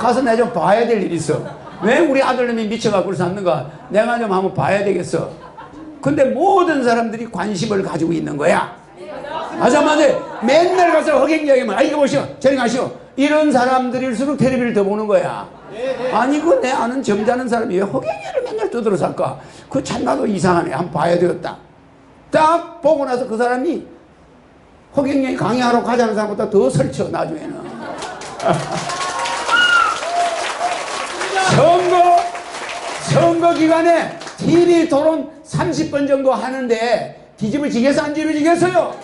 A: 가서 내가 좀 봐야 될 일이 있어. 왜 우리 아들놈이 미쳐갖고 샀는가? 내가 좀 한번 봐야 되겠어. 근데 모든 사람들이 관심을 가지고 있는 거야. 맞아. 맨날 가서 허경 이야기만, 이거 보시오, 저리 가시오, 이런 사람들일수록 텔레비를 더 보는 거야. 아니 그 내 아는 점잖은 사람이 왜 허경이를 맨날 떠들어 살까? 그 참 나도 이상하네. 한번 봐야 되겠다. 딱 보고 나서 그 사람이 허경영이 강의하러 가자는 사람보다 더 설쳐 나중에는. 선거 기간에 TV 토론 30번 정도 하는데 뒤집어지겠어 안 뒤집어지겠어요?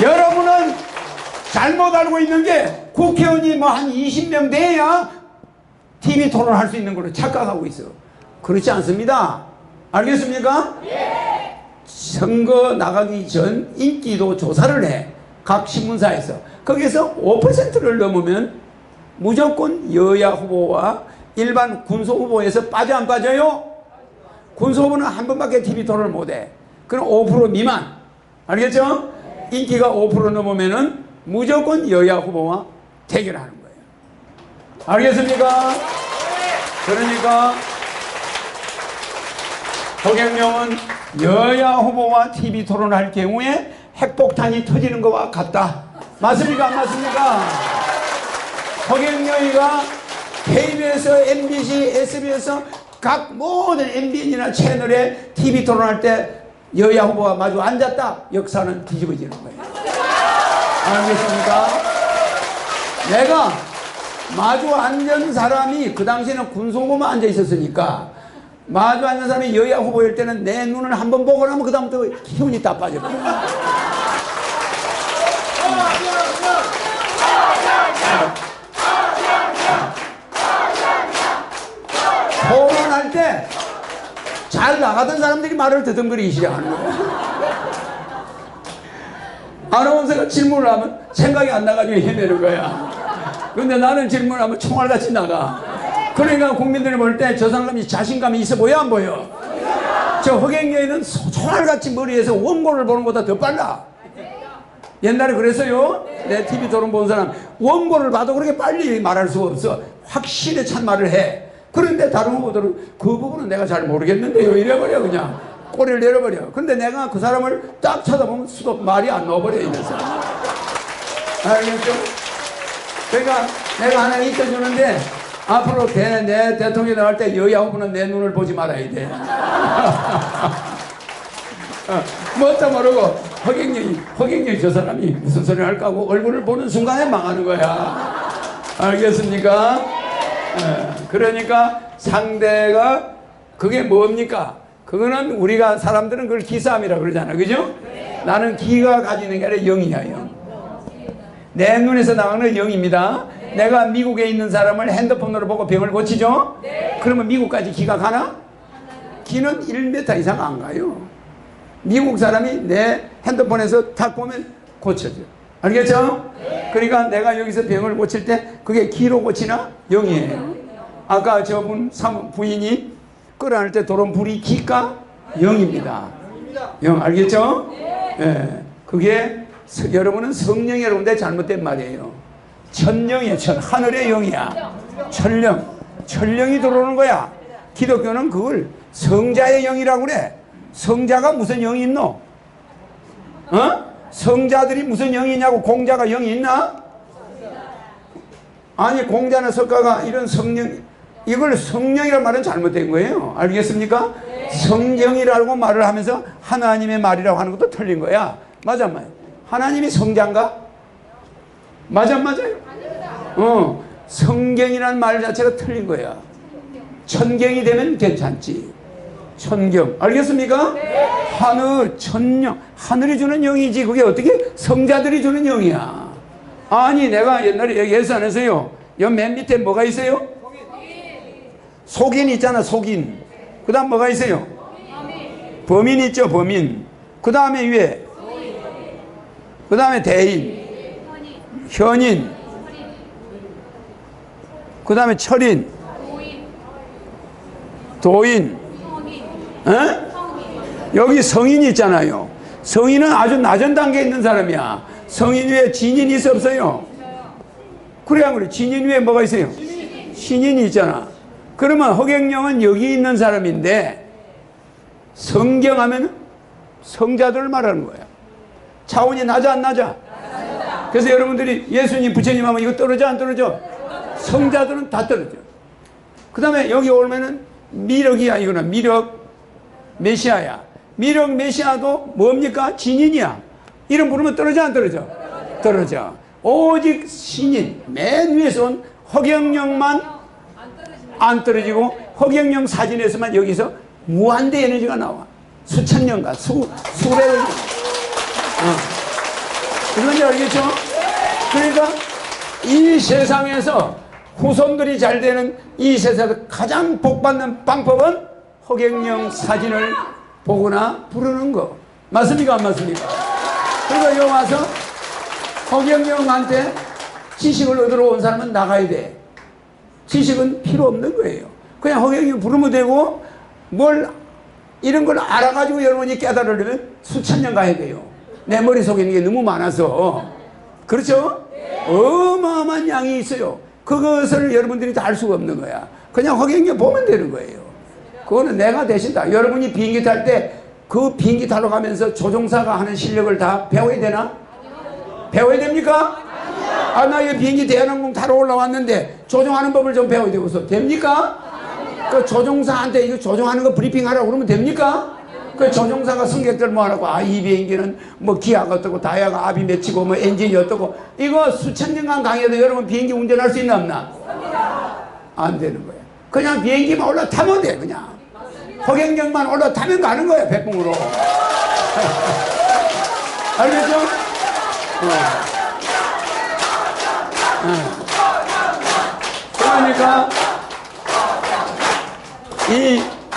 A: 여러분은 잘못 알고 있는 게 국회의원이 뭐 한 20명 돼야 TV 토론할 수 있는 걸로 착각하고 있어. 그렇지 않습니다. 알겠습니까? 선거 나가기 전 인기도 조사를 해. 각 신문사에서. 거기에서 5%를 넘으면 무조건 여야 후보와 일반 군소 후보에서 빠져 안 빠져요? 군소 후보는 한 번밖에 TV 토론을 못해. 그럼 5% 미만. 알겠죠? 인기가 5% 넘으면은 무조건 여야 후보와 대결하는 거예요. 알겠습니까? 그러니까 허경영은 여야 후보와 TV 토론할 경우에 핵폭탄이 터지는 것과 같다. 맞습니까? 안 맞습니까? 허경영이가 KBS, MBC, SBS 각 모든 MBN이나 채널에 TV 토론할 때 여야 후보가 마주 앉았다. 역사는 뒤집어지는 거예요. 알겠습니까? 내가 마주 앉은 사람이 그 당시에는 군소고만 앉아 있었으니까 마주 앉은 사람이 여야 후보일 때는 내 눈을 한번 보고 나면 그 다음부터 기운이 다 빠져버려. 토론할 때 잘 나가던 사람들이 말을 더듬거리기 시작하는 거예요. 아나운서가 질문을 하면 생각이 안 나가지고 헤매는 거야. 근데 나는 질문을 하면 총알같이 나가. 그러니까 국민들이 볼 때 저 사람이 자신감이 있어 보여 안 보여? 저 허경영이는 총알같이 머리에서 원고를 보는 것보다 더 빨라. 옛날에 그랬어요. 내 TV 토론 본 사람 원고를 봐도 그렇게 빨리 말할 수가 없어. 확실히 참말을 해. 그런데 다른 후보들은 그 부분은 내가 잘 모르겠는데요 이래버려. 그냥 꼬리를 내려버려. 근데 내가 그 사람을 딱 쳐다보면 수도 말이 안 나와버려 이래서. 알겠죠? 그러니까 내가 하나 익혀주는데 앞으로 내 대통령이 나갈 때 여야 후보는 내 눈을 보지 말아야 돼. 뭣도 모르고 허경영이 저 사람이 무슨 소리를 할까 하고 얼굴을 보는 순간에 망하는 거야. 알겠습니까? 그러니까 상대가 그게 뭡니까? 그거는 우리가 사람들은 그걸 기싸움이라 그러잖아. 그죠? 나는 기가 가지는 게 아니라 영이야. 영. 내 눈에서 나가는 영입니다. 내가 미국에 있는 사람을 핸드폰으로 보고 병을 고치죠? 그러면 미국까지 기가 가나? 기는 1m 이상 안 가요. 미국 사람이 내 핸드폰에서 딱 보면 고쳐져. 알겠죠? 그러니까 내가 여기서 병을 고칠 때 그게 기로 고치나? 영이에요. 아까 저분 부인이 끌어안을 때 들어온 불이 기가? 영입니다. 영. 알겠죠? 예. 그게 여러분은 성령이라고 하는데 잘못된 말이에요. 천령이에요. 하늘의 영이야. 천령이 들어오는 거야. 기독교는 그걸 성자의 영이라고 그래. 성자가 무슨 영이 있노? 성자들이 무슨 영이 있냐고. 공자가 영이 있나? 아니 공자나 석가가 이런 성령, 이걸 성령이라는 말은 잘못된 거예요. 알겠습니까? 성령이라고 말을 하면서 하나님의 말이라고 하는 것도 틀린 거야. 맞아 안 맞아? 하나님이 성자인가? 맞아 안 맞아요? 성경이라는 말 자체가 틀린 거야. 천경이 되면 괜찮지. 천경. 알겠습니까? 하늘, 천령. 하늘이 주는 영이지. 그게 어떻게 성자들이 주는 영이야. 아니 내가 옛날에 여기 예산에서요. 여기 맨 밑에 뭐가 있어요? 속인 있잖아. 속인. 그 다음 뭐가 있어요? 범인 있죠. 범인. 그 다음에 위에 그 다음에 대인, 현인, 그 다음에 철인, 도인, 여기 성인이 있잖아요. 성인은 아주 낮은 단계에 있는 사람이야. 성인 위에 진인이 있어 없어요? 그래야 그래. 진인 위에 뭐가 있어요? 신인이 있잖아. 그러면 허경영은 여기 있는 사람인데 성경하면 성자들을 말하는 거야. 차원이 낮아 안 낮아? 그래서 여러분들이 예수님 부처님 하면 이거 떨어져 안 떨어져? 성자들은 다 떨어져. 그 다음에 여기 오면은 미력이야. 이거는 미력 메시아야. 미력 메시아도 뭡니까? 진인이야. 이름 부르면 떨어져 안 떨어져? 떨어져. 오직 신인 맨 위에서 온 허경영만 안 떨어지고 허경영 사진에서만 여기서 무한대 에너지가 나와. 수천 년간 수백을 이건지 알겠죠? 그러니까 이 세상에서 후손들이 잘 되는 이 세상에서 가장 복받는 방법은 허경영 사진을 보거나 부르는 거. 맞습니까 안 맞습니까? 그러니까 여기 와서 허경영한테 지식을 얻으러 온 사람은 나가야 돼. 지식은 필요 없는 거예요. 그냥 허경영 부르면 되고 뭘 이런 걸 알아가지고 여러분이 깨달으려면 수천 년 가야 돼요. 내 머릿속에 있는 게 너무 많아서. 그렇죠? 어마어마한 양이 있어요. 그것을 여러분들이 다 알 수가 없는 거야. 그냥 허경영 보면 되는 거예요. 그거는 내가 대신다. 여러분이 비행기 탈 때 그 비행기 타러 가면서 조종사가 하는 실력을 다 배워야 되나? 배워야 됩니까? 아, 나 이 비행기 대한항공 타러 올라왔는데 조종하는 법을 좀 배워야 되고서 됩니까? 그 조종사한테 이거 조종하는 거 브리핑 하라고 그러면 됩니까? 그 조종사가 승객들 뭐 하라고, 아, 이 비행기는 뭐 기아가 어떻고 다이아가 압이 맺히고 뭐 엔진이 어떻고, 이거 수천 년간 강의해도 여러분 비행기 운전할 수 있나 없나? 안 되는 거야. 그냥 비행기만 올라타면 돼. 그냥 허경영만 올라타면 가는 거야. 백봉으로. 알겠죠? 그러니까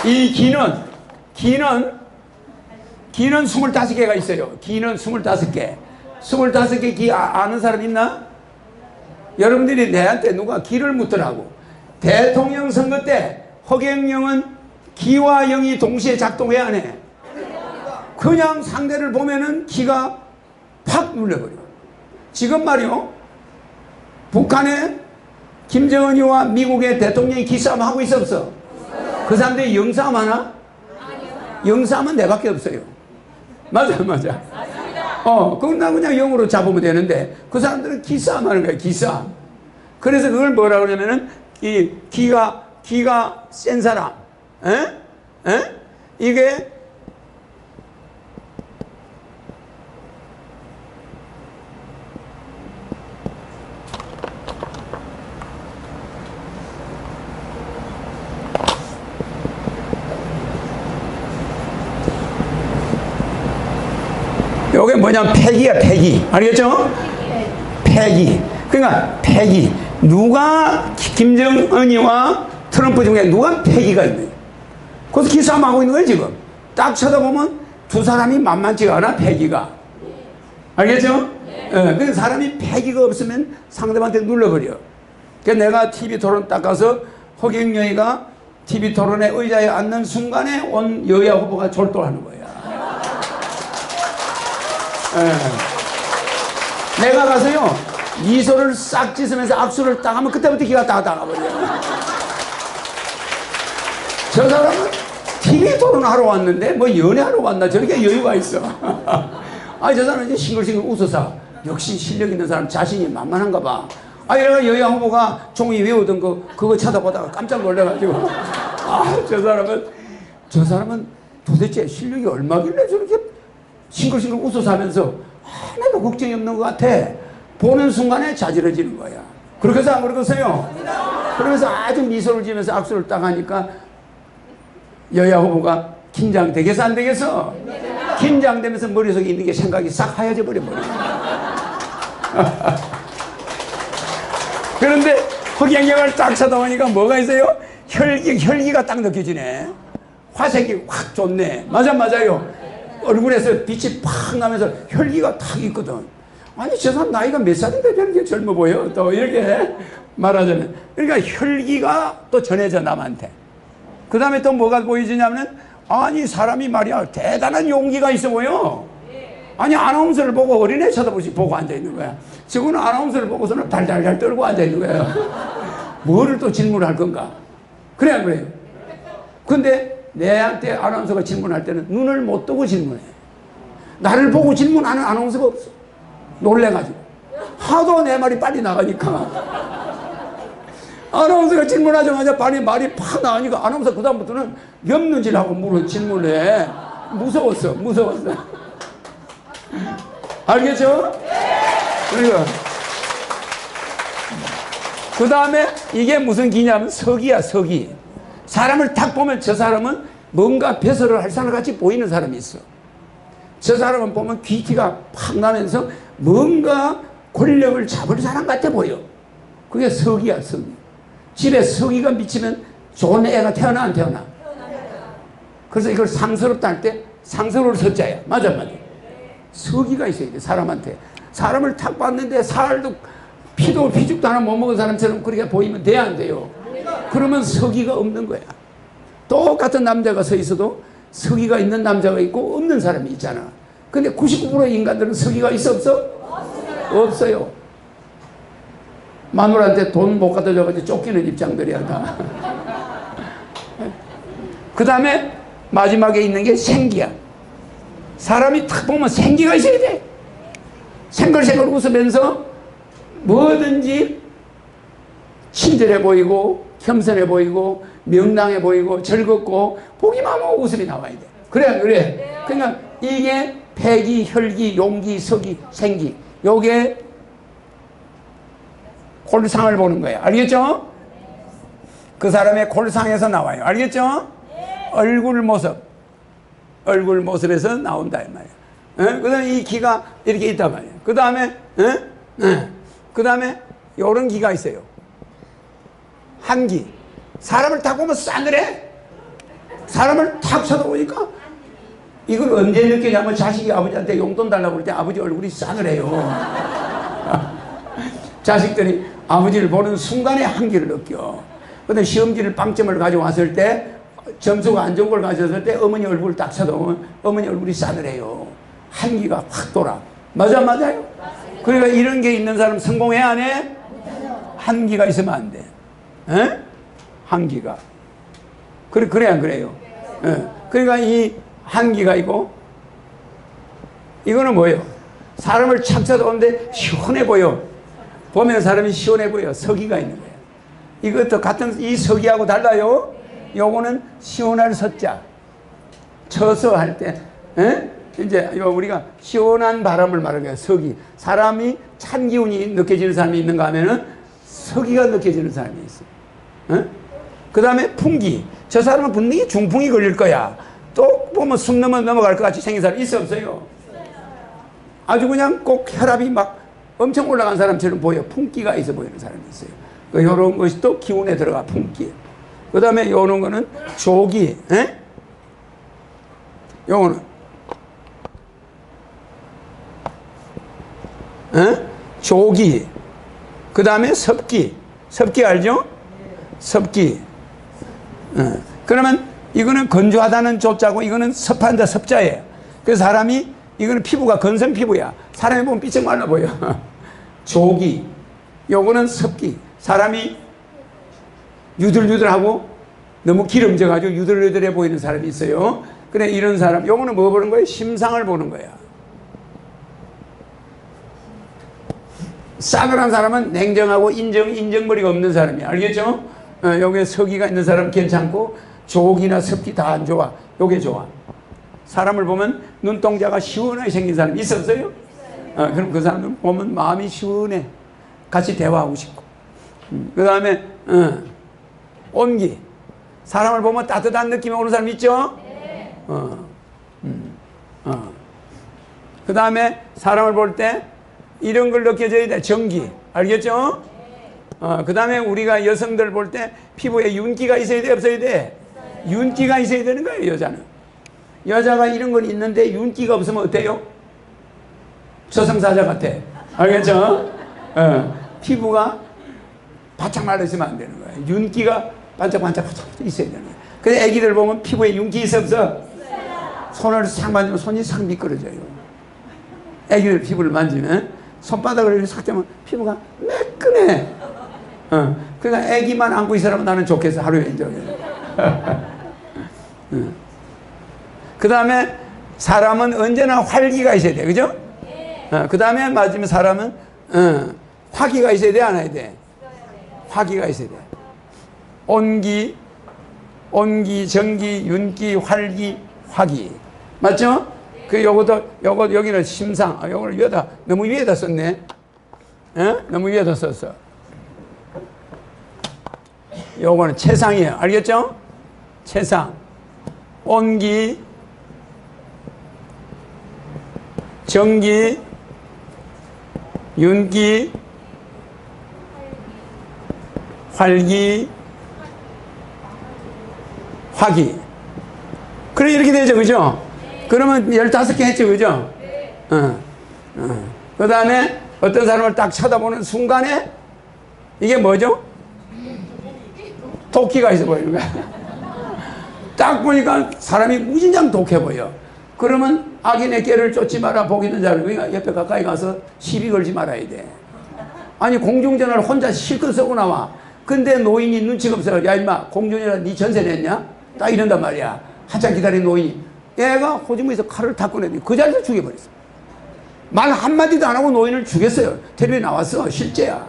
A: 이 기는 25개가 있어요. 기는 25개. 25개 기 아는 사람 있나? 여러분들이 내한테 누가 기를 묻더라고. 대통령 선거 때 허경영은 기와 영이 동시에 작동해야 안 해? 그냥 상대를 보면은 기가 팍 눌려버려. 지금 말이요, 북한에 김정은이와 미국의 대통령이 기싸움 하고 있어 없어? 그 사람들이 영싸움 하나? 영싸움은 내밖에 없어요. 맞아. 그건 나 그냥 영으로 잡으면 되는데 그 사람들은 기싸움 하는 거야. 기싸움. 그래서 그걸 뭐라 그러냐면은 이 기가 센 사람, 이게 요게 뭐냐면 패기야. 패기. 알겠죠? 패기. 그러니까 패기. 누가 김정은이와 트럼프 중에 누가 패기가 있는? 그래서 기싸움하고 있는 거예요 지금. 딱 쳐다보면 두 사람이 만만치가 않아. 패기가. 알겠죠? 그래서 사람이 패기가 없으면 상대방한테 눌러버려. 그래서 내가 TV 토론 딱 가서 허경영이가 TV 토론의 의자에 앉는 순간에 온 여야 후보가 졸도하는 거야. 내가 가서요 미소를 싹 짓으면서 악수를 딱 하면 그때부터 기가 딱 나가버려. 저 사람은 TV 토론하러 왔는데 뭐 연애하러 왔나 저렇게 여유가 있어. 아, 저 사람은 이제 싱글싱글 웃어서 역시 실력 있는 사람, 자신이 만만한가 봐. 아, 이래가 여야 후보가 종이 외우던 그거 쳐다보다가 깜짝 놀라가지고 아, 저 사람은 도대체 실력이 얼마길래 저렇게 싱글싱글 웃어서 하면서 하나도 걱정이 없는 것 같아. 보는 순간에 자지러지는 거야. 그렇게 해서 안 그러겠어요? 그러면서 아주 미소를 지으면서 악수를 딱 하니까 여야 후보가 긴장되겠어 안 되겠어? 긴장되면서 머릿속에 있는 게 생각이 싹 하얘져 버려버려. 그런데 허경영을 딱 쳐다보니까 뭐가 있어요? 혈기가 딱 느껴지네. 화색이 확 좋네. 맞아요. 얼굴에서 빛이 팍 나면서 혈기가 탁 있거든. 아니, 저 사람 나이가 몇 살인데 저렇게 젊어 보여? 또 이렇게 말하자면. 그러니까 혈기가 또 전해져 남한테. 그 다음에 또 뭐가 보여지냐면, 아니, 사람이 말이야, 대단한 용기가 있어 보여. 아니 아나운서를 보고 어린애 쳐다보시 보고 앉아있는 거야. 저거는 아나운서를 보고서는 달달달 떨고 앉아있는 거야. 뭐를 또 질문할 건가? 그래 안 그래요? 근데 내한테 아나운서가 질문할 때는 눈을 못 뜨고 질문해. 나를 보고 질문하는 아나운서가 없어. 놀래가지고 하도 내 말이 빨리 나가니까 아나운서가 질문하자마자 말이 팍 나가니까 아나운서 그 다음부터는 옆눈질하고 질문해. 무서웠어. 알겠죠? 그러니까 그 다음에 이게 무슨 기냐면 서기야. 서기. 사람을 딱 보면 저 사람은 뭔가 배설을 할 사람 같이 보이는 사람이 있어. 저 사람은 보면 귀티가 팍 나면서 뭔가 권력을 잡을 사람 같아 보여. 그게 서기야. 서기. 집에 서기가 미치면 좋은 애가 태어나 안 태어나? 그래서 이걸 상스럽다 할 때 상스러울 서자야. 맞아. 서기가 있어야 돼. 사람한테. 사람을 탁 봤는데 살도 피도 피죽도 하나 못 먹은 사람처럼 그렇게 보이면 돼 안 돼요? 그러면 서기가 없는 거야. 똑같은 남자가 서 있어도 서기가 있는 남자가 있고 없는 사람이 있잖아. 근데 99%의 인간들은 서기가 있어 없어? 없어요. 마누라한테 돈 못 갖다 줘가지고 쫓기는 입장들이야 다. 그 다음에 마지막에 있는 게 생기야. 사람이 딱 보면 생기가 있어야 돼. 생글생글 웃으면서 뭐든지 친절해 보이고 겸손해 보이고 명랑해 보이고 즐겁고 보기만 하면 웃음이 나와야 돼. 그래. 그러니까 이게 패기, 혈기, 용기, 서기, 생기. 요게 골상을 보는 거예요. 알겠죠? 그 사람의 골상에서 나와요. 알겠죠? 얼굴 모습에서 나온다 이 말이에요. 그 다음에 이 기가 이렇게 있단 말이에요. 그 다음에 그 다음에 요런 기가 있어요. 한기. 사람을 딱 보면 싸늘해. 사람을 탁 쳐다보니까 이걸 언제 느끼냐면 자식이 아버지한테 용돈 달라고 할 때 아버지 얼굴이 싸늘해요. 자식들이 아버지를 보는 순간에 한기를 느껴. 근데 시험지를 빵점을 가져왔을 때 점수가 안 좋은 걸 가져왔을 때 어머니 얼굴을 딱 쳐다보면 어머니 얼굴이 싸늘해요. 한기가 확 돌아. 맞아요? 그러니까 이런 게 있는 사람 성공해 안 해? 한기가 있으면 안 돼. 에? 한기가. 그래 안 그래요? 그러니까 이 한기가 있고 이거는 뭐예요? 사람을 착 쳐다보는데 시원해 보여. 보면 사람이 시원해 보여. 서기가 있는 거예요. 이것도 같은 이 서기하고 달라요. 요거는 시원할 서자. 쳐서 할 때 이제 우리가 시원한 바람을 말하는 거예요. 서기. 사람이 찬 기운이 느껴지는 사람이 있는가 하면은 서기가 느껴지는 사람이 있어요. 그 다음에 풍기. 저 사람은 분명히 중풍이 걸릴 거야. 또 보면 숨 넘어갈 것 같이 생긴 사람 있어 없어요? 아주 그냥 꼭 혈압이 막 엄청 올라간 사람처럼 보여. 풍기가 있어 보이는 사람이 있어요. 이런 것이 또 기운에 들어가. 풍기. 그 다음에 요런 거는 조기. 요거는 조기. 그 다음에 섭기. 섭기 알죠? 섭기. 그러면 이거는 건조하다는 조자고 이거는 섭한다 섭자예요. 그래서 사람이 이거는 피부가 건성 피부야. 사람이 보면 삐쩍 말라 보여. 조기. 요거는 섭기. 사람이 유들유들하고 너무 기름져가지고 유들유들해 보이는 사람이 있어요. 그래 이런 사람. 요거는 뭐 보는 거예요? 심상을 보는 거야. 싸늘한 사람은 냉정하고 인정머리가 없는 사람이야. 알겠죠? 여기에 서기가 있는 사람 괜찮고 조기나 섭기 다 안 좋아. 요게 좋아. 사람을 보면 눈동자가 시원하게 생긴 사람이 있었어요? 그럼 그 사람은 보면 마음이 시원해. 같이 대화하고 싶고. 그 다음에 온기. 사람을 보면 따뜻한 느낌이 오는 사람 있죠? 그 다음에 사람을 볼 때 이런 걸 느껴져야 돼. 정기. 알겠죠? 그 다음에 우리가 여성들 볼 때 피부에 윤기가 있어야 돼? 없어야 돼? 윤기가 있어야 되는 거예요, 여자는. 여자가 이런 건 있는데 윤기가 없으면 어때요? 저승사자 같아. 알겠죠? 피부가 바짝 말라있으면 안 되는 거예요. 윤기가 반짝반짝 있어야 되는 거예요. 그래서 애기들 보면 피부에 윤기 있어 없어? 손을 싹 만지면 손이 싹 미끄러져요. 애기들 피부를 만지면 손바닥을 이렇게 싹 대면 피부가 매끈해. 그러니까 애기만 안고 있으라면 나는 좋겠어. 하루에 이제. 그 다음에 사람은 언제나 활기가 있어야 돼. 그죠? 그 다음에 맞으면 사람은 화기가 있어야 돼, 안 해야 돼? 화기가 있어야 돼. 온기, 정기, 윤기, 활기, 화기. 맞죠? 요거 여기는 심상. 요거를 위에다, 너무 위에다 썼네. 너무 위에다 썼어. 요거는 체상이에요. 알겠죠? 체상. 온기, 정기, 윤기, 활기, 화기. 그래, 이렇게 되죠. 그죠? 그러면 15개 했죠. 그죠? 그 다음에 어떤 사람을 딱 쳐다보는 순간에 이게 뭐죠? 도끼가 있어 보이는 거야. 딱 보니까 사람이 무진장 독해 보여. 그러면 악인의 깨를 쫓지 마라. 복 있는 자를. 그러니까 옆에 가까이 가서 시비 걸지 말아야 돼. 아니, 공중전화를 혼자 실컷 쓰고 나와. 근데 노인이 눈치가 없어. 야, 임마, 공중전화 네 전세 냈냐? 딱 이런단 말이야. 한참 기다린 노인이. 얘가 호주머니에서 칼을 탁 꺼내더니 그 자리에서 죽여버렸어. 말 한마디도 안 하고 노인을 죽였어요. 텔레비에 나왔어. 실제야.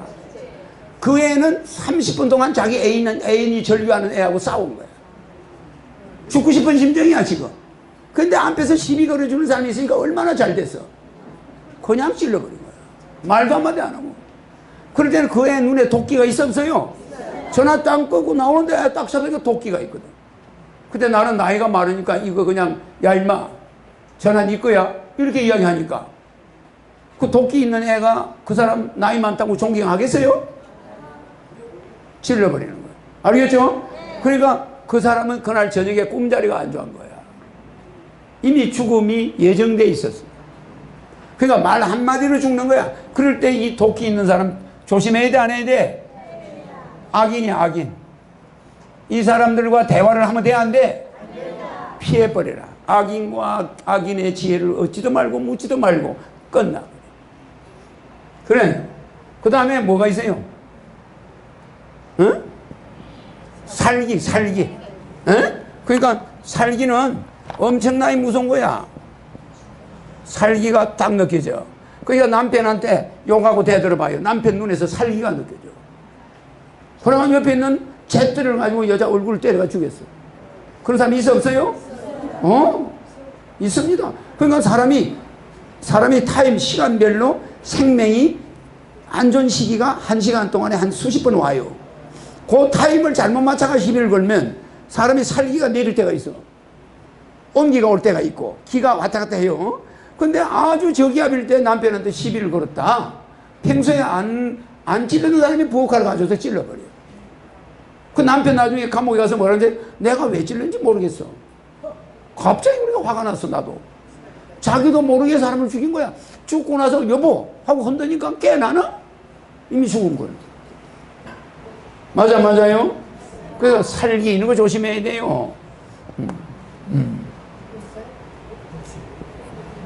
A: 그 애는 30분 동안 자기 애인이 절규하는 애하고 싸운 거야. 죽고 싶은 심정이야, 지금. 근데 앞에서 시비 걸어주는 사람이 있으니까 얼마나 잘 됐어. 그냥 찔러버린 거야. 말도 한마디 안 하고. 그럴 때는 그 애 눈에 도끼가 있어, 없어요? 전화 딱 끄고 나오는데 딱 쳐보니까 도끼가 있거든. 근데 나는 나이가 많으니까 이거 그냥, 야, 임마, 전화 네 거야? 이렇게 이야기하니까. 그 도끼 있는 애가 그 사람 나이 많다고 존경하겠어요? 찔러버리는 거야. 알겠죠? 그러니까 그 사람은 그날 저녁에 꿈자리가 안 좋은 거야. 이미 죽음이 예정돼 있었어. 그러니까 말 한마디로 죽는 거야. 그럴 때 이 도끼 있는 사람 조심해야 돼, 안 해야 돼? 악인이야, 악인. 이 사람들과 대화를 하면 돼, 안 돼? 피해버려라. 악인과 악인의 지혜를 얻지도 말고 묻지도 말고 끝나. 그래. 그 다음에 뭐가 있어요? 응? 살기. 응? 그러니까 살기는 엄청나게 무서운 거야. 살기가 딱 느껴져. 그러니까 남편한테 욕하고 대들어봐요. 남편 눈에서 살기가 느껴져. 그러면 옆에 있는 잿들을 가지고 여자 얼굴을 때려가 죽였어. 그런 사람이 있어, 없어요? 있습니다. 그러니까 사람이 타임 시간별로 생명이 안 좋은 시기가 1시간 동안에 한 수십 번 와요. 그 타임을 잘못 맞춰가 시비를 걸면 사람이 살기가 내릴 때가 있어. 온기가 올 때가 있고 기가 왔다 갔다 해요. 근데 아주 저기압일 때 남편한테 시비를 걸었다. 평소에 안 찔르는 사람이 부엌칼을 가져서 찔러버려. 그 남편 나중에 감옥에 가서 뭐라는데 내가 왜 찔른지 모르겠어. 갑자기 우리가 화가 났어. 나도. 자기도 모르게 사람을 죽인 거야. 죽고 나서 여보 하고 흔드니까 깨나나? 이미 죽은 거야. 맞아요? 그래서 살기 있는 거 조심해야 돼요.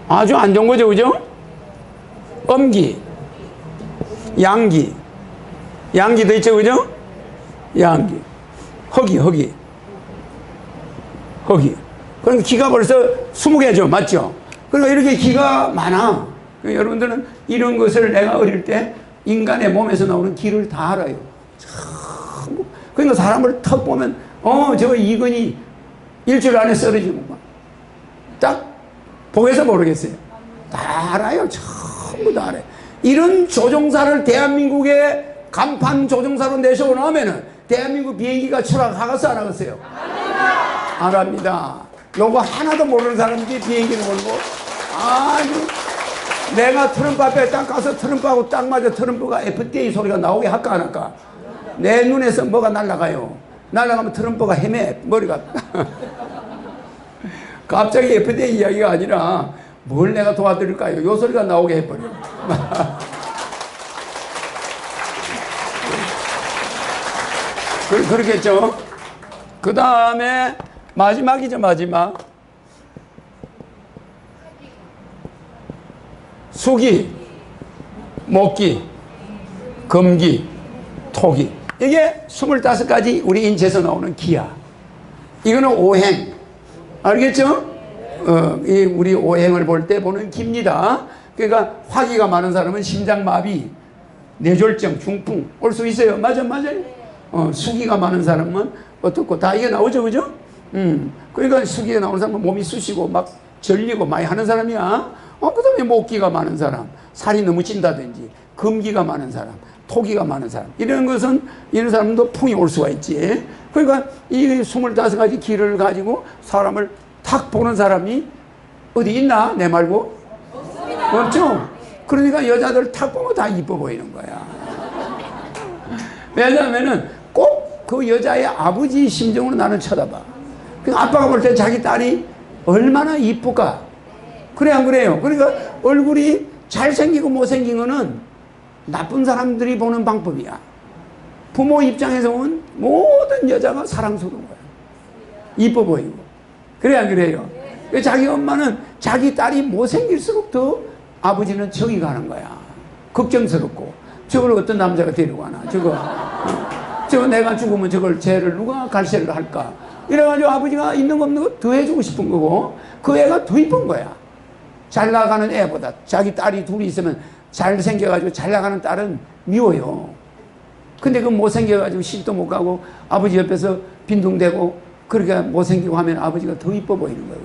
A: 아주 안 좋은 거죠, 그죠? 음기, 양기. 양기도 있죠, 그죠? 양기. 허기. 그럼 기가 벌써 20개죠, 맞죠? 그러니까 이렇게 기가 많아. 그러니까 여러분들은 이런 것을 내가 어릴 때 인간의 몸에서 나오는 기를 다 알아요. 참. 그러니까 사람을 턱 보면, 저 이근이 일주일 안에 쓰러지는 거야. 딱 보고서 모르겠어요. 다 알아요. 전부 다 알아요. 이런 조종사를 대한민국의 간판 조종사로 내세워놓으면은 대한민국 비행기가 추락하겠어, 안 하겠어요? 안 합니다. 요거 하나도 모르는 사람들이 비행기를 몰고 아주 내가 트럼프 앞에 딱 가서 트럼프하고 딱 맞아 트럼프가 FDA 소리가 나오게 할까 안 할까? 내 눈에서 뭐가 날아가요. 날아가면 트럼프가 헤매 머리가 갑자기 FDA 이야기가 아니라 뭘 내가 도와드릴까요? 요 소리가 나오게 해버려. 그렇겠죠? 그 다음에 마지막이죠, 마지막. 수기, 목기, 금기, 토기. 이게 25가지 우리 인체에서 나오는 기야. 이거는 오행. 알겠죠? 이 우리 오행을 볼 때 보는 기입니다. 그러니까 화기가 많은 사람은 심장마비, 뇌졸중, 중풍 올 수 있어요. 맞아요. 수기가 많은 사람은 어떻고 다 이게 나오죠, 그죠? 그러니까 수기가 나오는 사람은 몸이 쑤시고 막 절리고 많이 하는 사람이야. 그 다음에 목기가 많은 사람, 살이 너무 찐다든지, 금기가 많은 사람, 토기가 많은 사람, 이런 것은 이런 사람도 풍이 올 수가 있지. 그러니까 이 25가지 기를 가지고 사람을 탁 보는 사람이 어디 있나? 내 말고? 없죠? 그러니까 여자들 탁 보면 다 이뻐 보이는 거야. 왜냐하면은 꼭 그 여자의 아버지 심정으로 나는 쳐다봐. 그러니까 아빠가 볼 때 자기 딸이 얼마나 이쁠까? 그래, 안 그래요? 그러니까 얼굴이 잘생기고 못생긴 거는 나쁜 사람들이 보는 방법이야. 부모 입장에서 온 모든 여자가 사랑스러운 거야. 이뻐 보이고. 그래, 안 그래요? 자기 엄마는 자기 딸이 못생길수록 더 아버지는 정이 가는 거야. 걱정스럽고. 저걸 어떤 남자가 데리고 가나. 저거 내가 죽으면 저걸 죄를 누가 갈세를 할까. 이래가지고 아버지가 있는 거 없는 거 더 해주고 싶은 거고, 그 애가 더 이쁜 거야. 잘 나가는 애보다. 자기 딸이 둘이 있으면 잘생겨가지고 잘 나가는 딸은 미워요. 근데 그 못생겨가지고 시집도 못 가고 아버지 옆에서 빈둥대고 그렇게 못생기고 하면 아버지가 더 이뻐 보이는 거예요.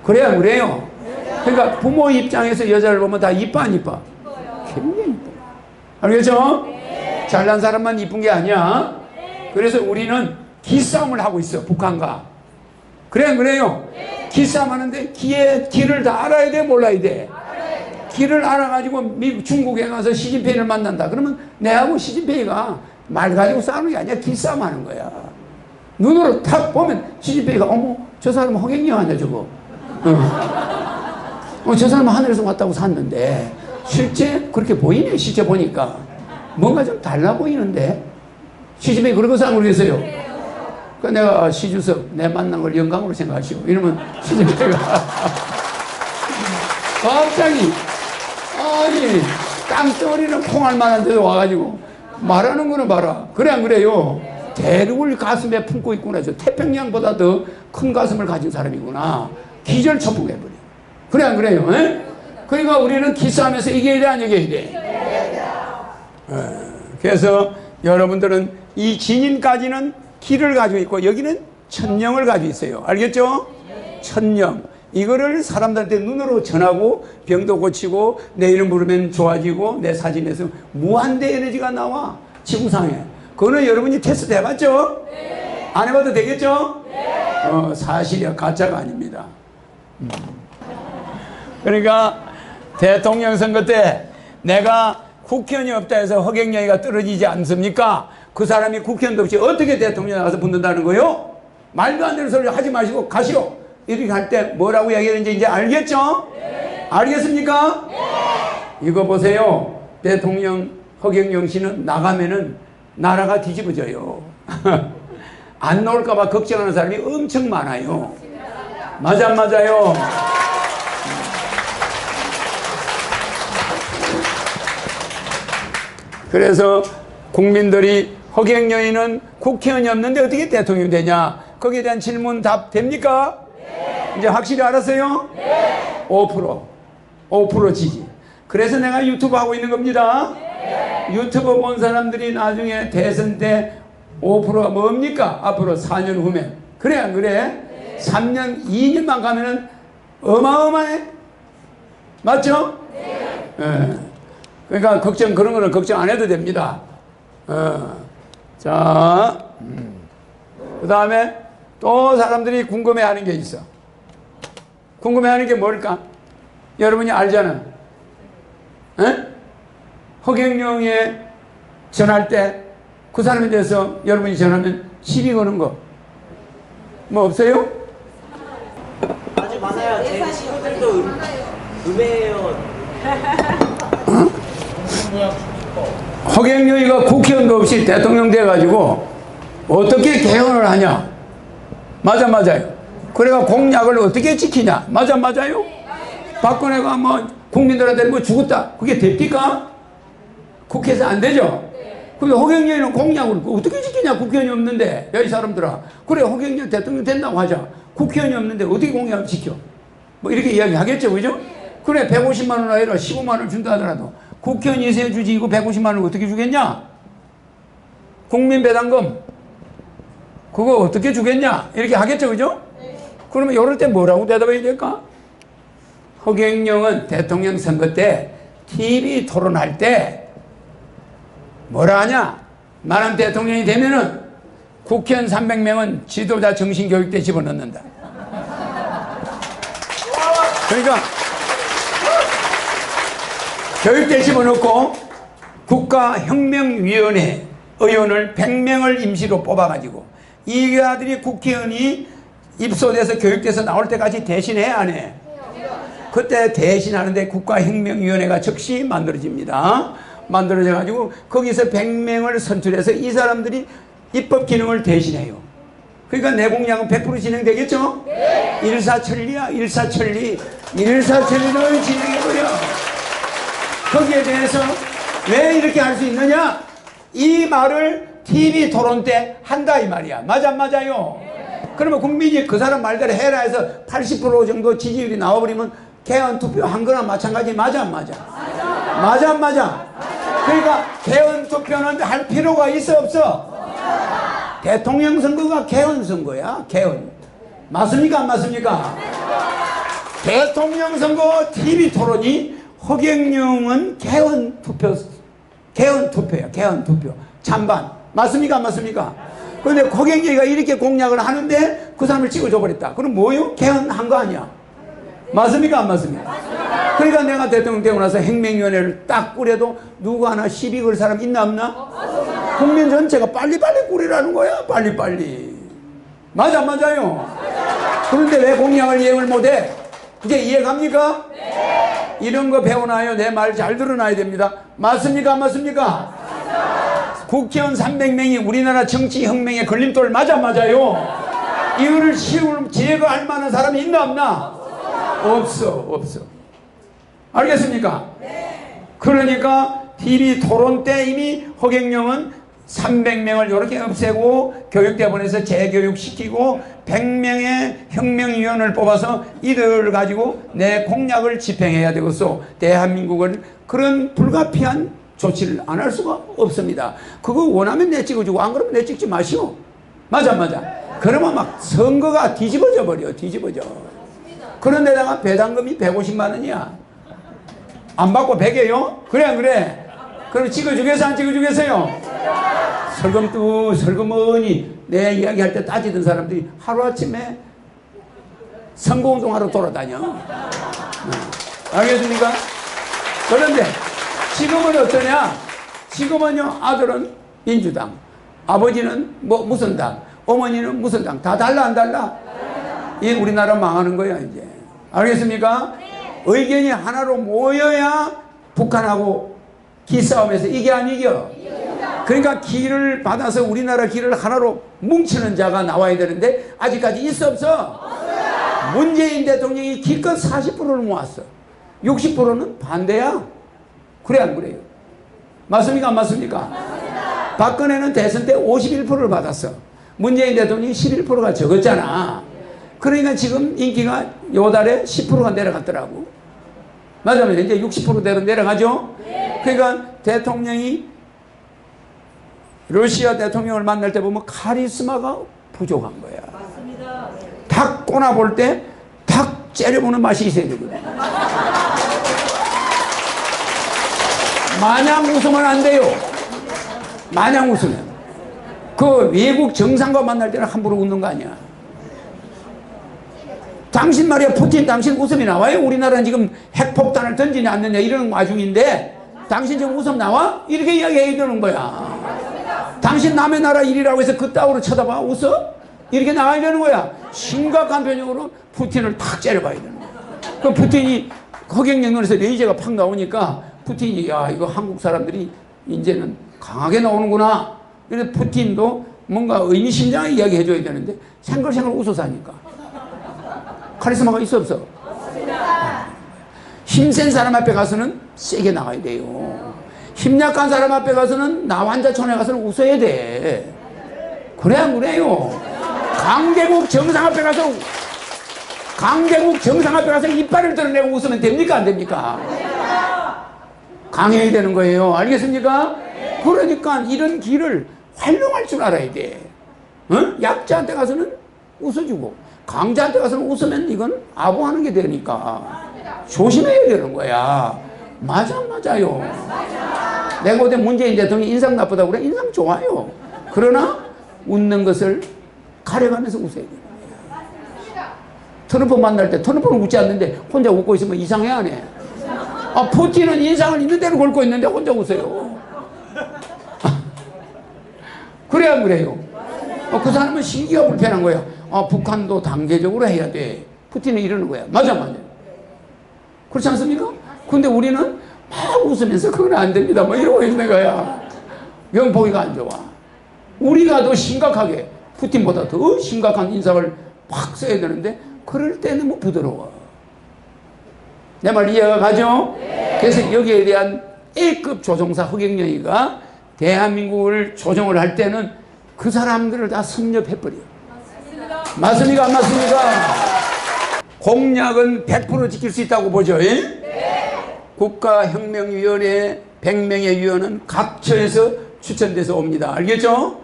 A: 그래야 그래요. 그러니까 부모 입장에서 여자를 보면 다 이뻐 안 이뻐? 굉장히 이뻐. 알겠죠? 잘난 사람만 이쁜 게 아니야. 그래서 우리는 기싸움을 하고 있어, 북한과. 그래 안 그래요? 기싸움 하는데 길을 다 알아야 돼, 몰라야 돼? 길을 알아가지고 중국에 가서 시진핑을 만난다. 그러면 내하고 시진핑이가 말 가지고 싸우는 게 아니야. 기싸움 하는 거야. 눈으로 탁 보면 시진핑이가 어머 저 사람은 허경영 아니야 저거. 저 사람은 하늘에서 왔다고 샀는데 실제 그렇게 보이네. 실제 보니까 뭔가 좀 달라 보이는데 시진핑이 그런 거 생각을 어요. 그 내가 시주석 내 만난 걸 영광으로 생각하시오. 이러면 시진핑이가 갑자기 아니 땅덩어리는 콩알 만한 데도 와가지고 말하는 거는 봐라. 그래 안 그래요? 대륙을 가슴에 품고 있구나. 저 태평양보다 더 큰 가슴을 가진 사람이구나. 기절초풍해버려. 그래 안 그래요? 에? 그러니까 우리는 기싸움에서 이겨야 돼, 안 이겨야 돼? 그래서 여러분들은 이 진인까지는 기를 가지고 있고 여기는 천령을 가지고 있어요. 알겠죠? 천령. 이거를 사람들한테 눈으로 전하고 병도 고치고 내 이름 부르면 좋아지고 내 사진에서 무한대 에너지가 나와. 지구상에. 그거는 여러분이 테스트 해봤죠? 네. 안 해봐도 되겠죠? 네. 사실이야. 가짜가 아닙니다. 그러니까 대통령 선거 때 내가 국회의원이 없다 해서 허경영이가 떨어지지 않습니까? 그 사람이 국회의원도 없이 어떻게 대통령 나가서 붙는다는 거요? 말도 안 되는 소리 하지 마시고 가시오. 이렇게 할 때 뭐라고 이야기하는지 이제 알겠죠? 네. 알겠습니까? 네. 이거 보세요. 대통령 허경영 씨는 나가면은 나라가 뒤집어져요. 안 나올까봐 걱정하는 사람이 엄청 많아요. 맞아 안 맞아요? 그래서 국민들이 허경영이는 국회의원이 없는데 어떻게 대통령이 되냐? 거기에 대한 질문 답 됩니까? 네. 이제 확실히 알았어요? 네. 5% 지지. 그래서 내가 유튜브 하고 있는 겁니다. 네. 유튜브 본 사람들이 나중에 대선 때 5%가 뭡니까? 앞으로 4년 후면. 그래 안 그래? 네. 3년 2년만 가면은 어마어마해. 맞죠? 네. 네. 그러니까 그런 거는 걱정 안 해도 됩니다. 자, 그 다음에 또 사람들이 궁금해하는 게 있어. 궁금해하는 게 뭘까? 여러분이 알잖아. 에? 허경영에 전할 때 그 사람에 대해서 여러분이 전하면 시비 거는 거 뭐 없어요?
G: 아주 많아요. 제 친구들도 음해예요.
A: 허경영이가 국회의원도 없이 대통령 돼가지고 어떻게 개헌을 하냐? 맞아요. 그래가 공약을 어떻게 지키냐? 맞아요? 박근혜가 뭐 국민들한테 뭐 죽었다. 그게 됩니까? 국회에서 안 되죠? 근데 허경영이는 공약을 어떻게 지키냐? 국회의원이 없는데. 야, 이 사람들아. 그래, 허경영 대통령 된다고 하자. 국회의원이 없는데 어떻게 공약을 지켜? 뭐 이렇게 이야기 하겠죠, 그죠? 그래, 150만 원 아니라 15만 원 준다 하더라도 국회의원 예세 주지 이거 150만 원 어떻게 주겠냐? 국민 배당금 그거 어떻게 주겠냐? 이렇게 하겠죠, 그죠? 그러면 이럴 때 뭐라고 대답해야 될까? 허경영은 대통령 선거 때 TV 토론할 때 뭐라 하냐? 나는 대통령이 되면은 국회의원 300명은 지도자 정신교육대 집어넣는다. 그러니까 교육대 집어넣고 국가혁명위원회 의원을 100명을 임시로 뽑아가지고 이 아들이 국회의원이 입소돼서 교육돼서 나올 때까지 대신해 안 해? 그때 대신하는데 국가혁명위원회가 즉시 만들어집니다. 만들어져 가지고 거기서 100명을 선출해서 이 사람들이 입법 기능을 대신해요. 그러니까 내 공약은 100% 진행되겠죠? 네. 일사천리야, 일사천리. 일사천리를 진행해버려. 거기에 대해서 왜 이렇게 할 수 있느냐? 이 말을 TV 토론 때 한다 이 말이야. 맞아 안 맞아요? 네. 그러면 국민이 그 사람 말대로 해라 해서 80% 정도 지지율이 나와버리면 개헌 투표 한 거나 마찬가지. 맞아 안 맞아? 맞아 안 맞아? 그러니까 개헌 투표는 할 필요가 있어 없어? 대통령 선거가 개헌 선거야. 개헌. 맞습니까 안 맞습니까? 대통령 선거 TV 토론이 허경영은 개헌 투표야. 개헌 투표. 찬반. 맞습니까 안 맞습니까? 그런데 허경영이가 이렇게 공약을 하는데 그 사람을 찍어줘 버렸다. 그럼 뭐요? 개헌한 거 아니야? 맞습니까 안 맞습니까? 그러니까 내가 대통령 되고 나서 혁명위원회를 딱 꾸려도 누구 하나 시비 걸 사람 있나 없나? 국민 전체가 빨리빨리 꾸리라는 거야. 빨리빨리. 맞아 안 맞아요? 그런데 왜 공약을 이행을 못해? 이제 이해갑니까? 네. 이런 거 배워놔요. 내 말 잘 들어놔야 됩니다. 맞습니까 안 맞습니까? 국회의원 300명이 우리나라 정치혁명의 걸림돌 맞아 안 맞아요? 이거를 제거할 만한 사람이 있나 없나? 없어. 알겠습니까? 네. 그러니까 TV 토론 때 이미 허경영은 300명을 이렇게 없애고 교육대 보내서 재교육시키고 100명의 혁명위원을 뽑아서 이들을 가지고 내 공약을 집행해야 되겠소. 대한민국은 그런 불가피한 조치를 안 할 수가 없습니다. 그거 원하면 내 찍어주고 안 그러면 내 찍지 마시오. 맞아 안 맞아? 그러면 막 선거가 뒤집어져 버려. 뒤집어져. 그런데다가 배당금이 150만 원이야. 안 받고 100이에요? 그래 안 그래? 그럼 찍어주겠어 안 찍어주겠어요? 설거머니 내 이야기할 때 따지던 사람들이 하루아침에 선거운동하러 돌아다녀. 알겠습니까? 그런데 지금은 어떠냐? 지금은요, 아들은 민주당, 아버지는 뭐 무슨 당, 어머니는 무슨 당, 다 달라 안 달라? 이 우리나라 망하는 거야 이제. 알겠습니까? 의견이 하나로 모여야 북한하고 기싸움에서 이게 안 이겨. 그러니까 기를 받아서 우리나라 기를 하나로 뭉치는 자가 나와야 되는데 아직까지 있어 없어? 문재인 대통령이 기껏 40%를 모았어. 60%는 반대야. 그래 안 그래요? 맞습니까 안 맞습니까? 박근혜는 대선 때 51%를 받았어. 문재인 대통령이 11%가 적었잖아. 그러니까 지금 인기가 요 달에 10%가 내려갔더라고. 맞아요. 이제 60%대로 내려가죠? 그러니까 대통령이 러시아 대통령을 만날 때 보면 카리스마가 부족한 거야. 맞습니다. 탁 꼬나볼 때 탁 째려보는 맛이 있어야 되거든. 마냥 웃으면 안 돼요. 마냥 웃으면. 그 외국 정상과 만날 때는 함부로 웃는 거 아니야. 당신 말이야, 푸틴 당신 웃음이 나와요? 우리나라는 지금 핵폭탄을 던지냐 않느냐 이런 와중인데 당신 지금 웃음 나와? 이렇게 이야기해야 되는 거야. 당신 남의 나라 일이라고 해서 그따위로 쳐다봐? 웃어? 이렇게 나와야 되는 거야. 심각한 변형으로 푸틴을 탁 째려봐야 되는 거야. 그 푸틴이 허경영에서 레이저가 팍 나오니까 푸틴이 야 이거 한국 사람들이 이제는 강하게 나오는구나. 그래서 푸틴도 뭔가 의미심장하게 이야기해줘야 되는데 생글생글 웃어서 하니까. 카리스마가 있어 없어? 힘센 사람 앞에 가서는 세게 나가야 돼요. 힘 약한 사람 앞에 가서는 나 환자촌에 가서는 웃어야 돼. 그래 안 그래요? 강대국 정상 앞에 가서 이빨을 드러내고 웃으면 됩니까 안 됩니까? 강해야 되는 거예요. 알겠습니까? 그러니까 이런 길을 활용할 줄 알아야 돼. 약자한테 가서는 웃어주고 강자한테 가서는 웃으면 이건 아부하는 게 되니까 조심해야 되는 거야. 맞아요. 내가 그때 문재인 대통령이 인상 나쁘다고 그래? 인상 좋아요. 그러나 웃는 것을 가려가면서 웃어야 돼. 트럼프 만날 때 트럼프는 웃지 않는데 혼자 웃고 있으면 이상해 안 해? 푸틴은 인상을 있는 대로 걸고 있는데 혼자 웃어요. 그래 안 그래요? 그 사람은 신기가 불편한 거야. 북한도 단계적으로 해야 돼. 푸틴은 이러는 거야. 맞아. 그렇지 않습니까? 근데 우리는 막 웃으면서 그건 안 됩니다. 뭐 이러고 있는 거야. 영포기가 안 좋아. 우리가 더 심각하게 푸틴보다 더 심각한 인상을 팍 써야 되는데 그럴 때는 뭐 부드러워. 내 말 이해가 가죠? 그래서 여기에 대한 A급 조종사 허경영이가 대한민국을 조종을 할 때는 그 사람들을 다 섭렵해버려. 맞습니까? 안 맞습니까? 공약은 100% 지킬 수 있다고 보죠. 국가혁명위원회 100명의 위원은 각 처에서 추천돼서 옵니다. 알겠죠?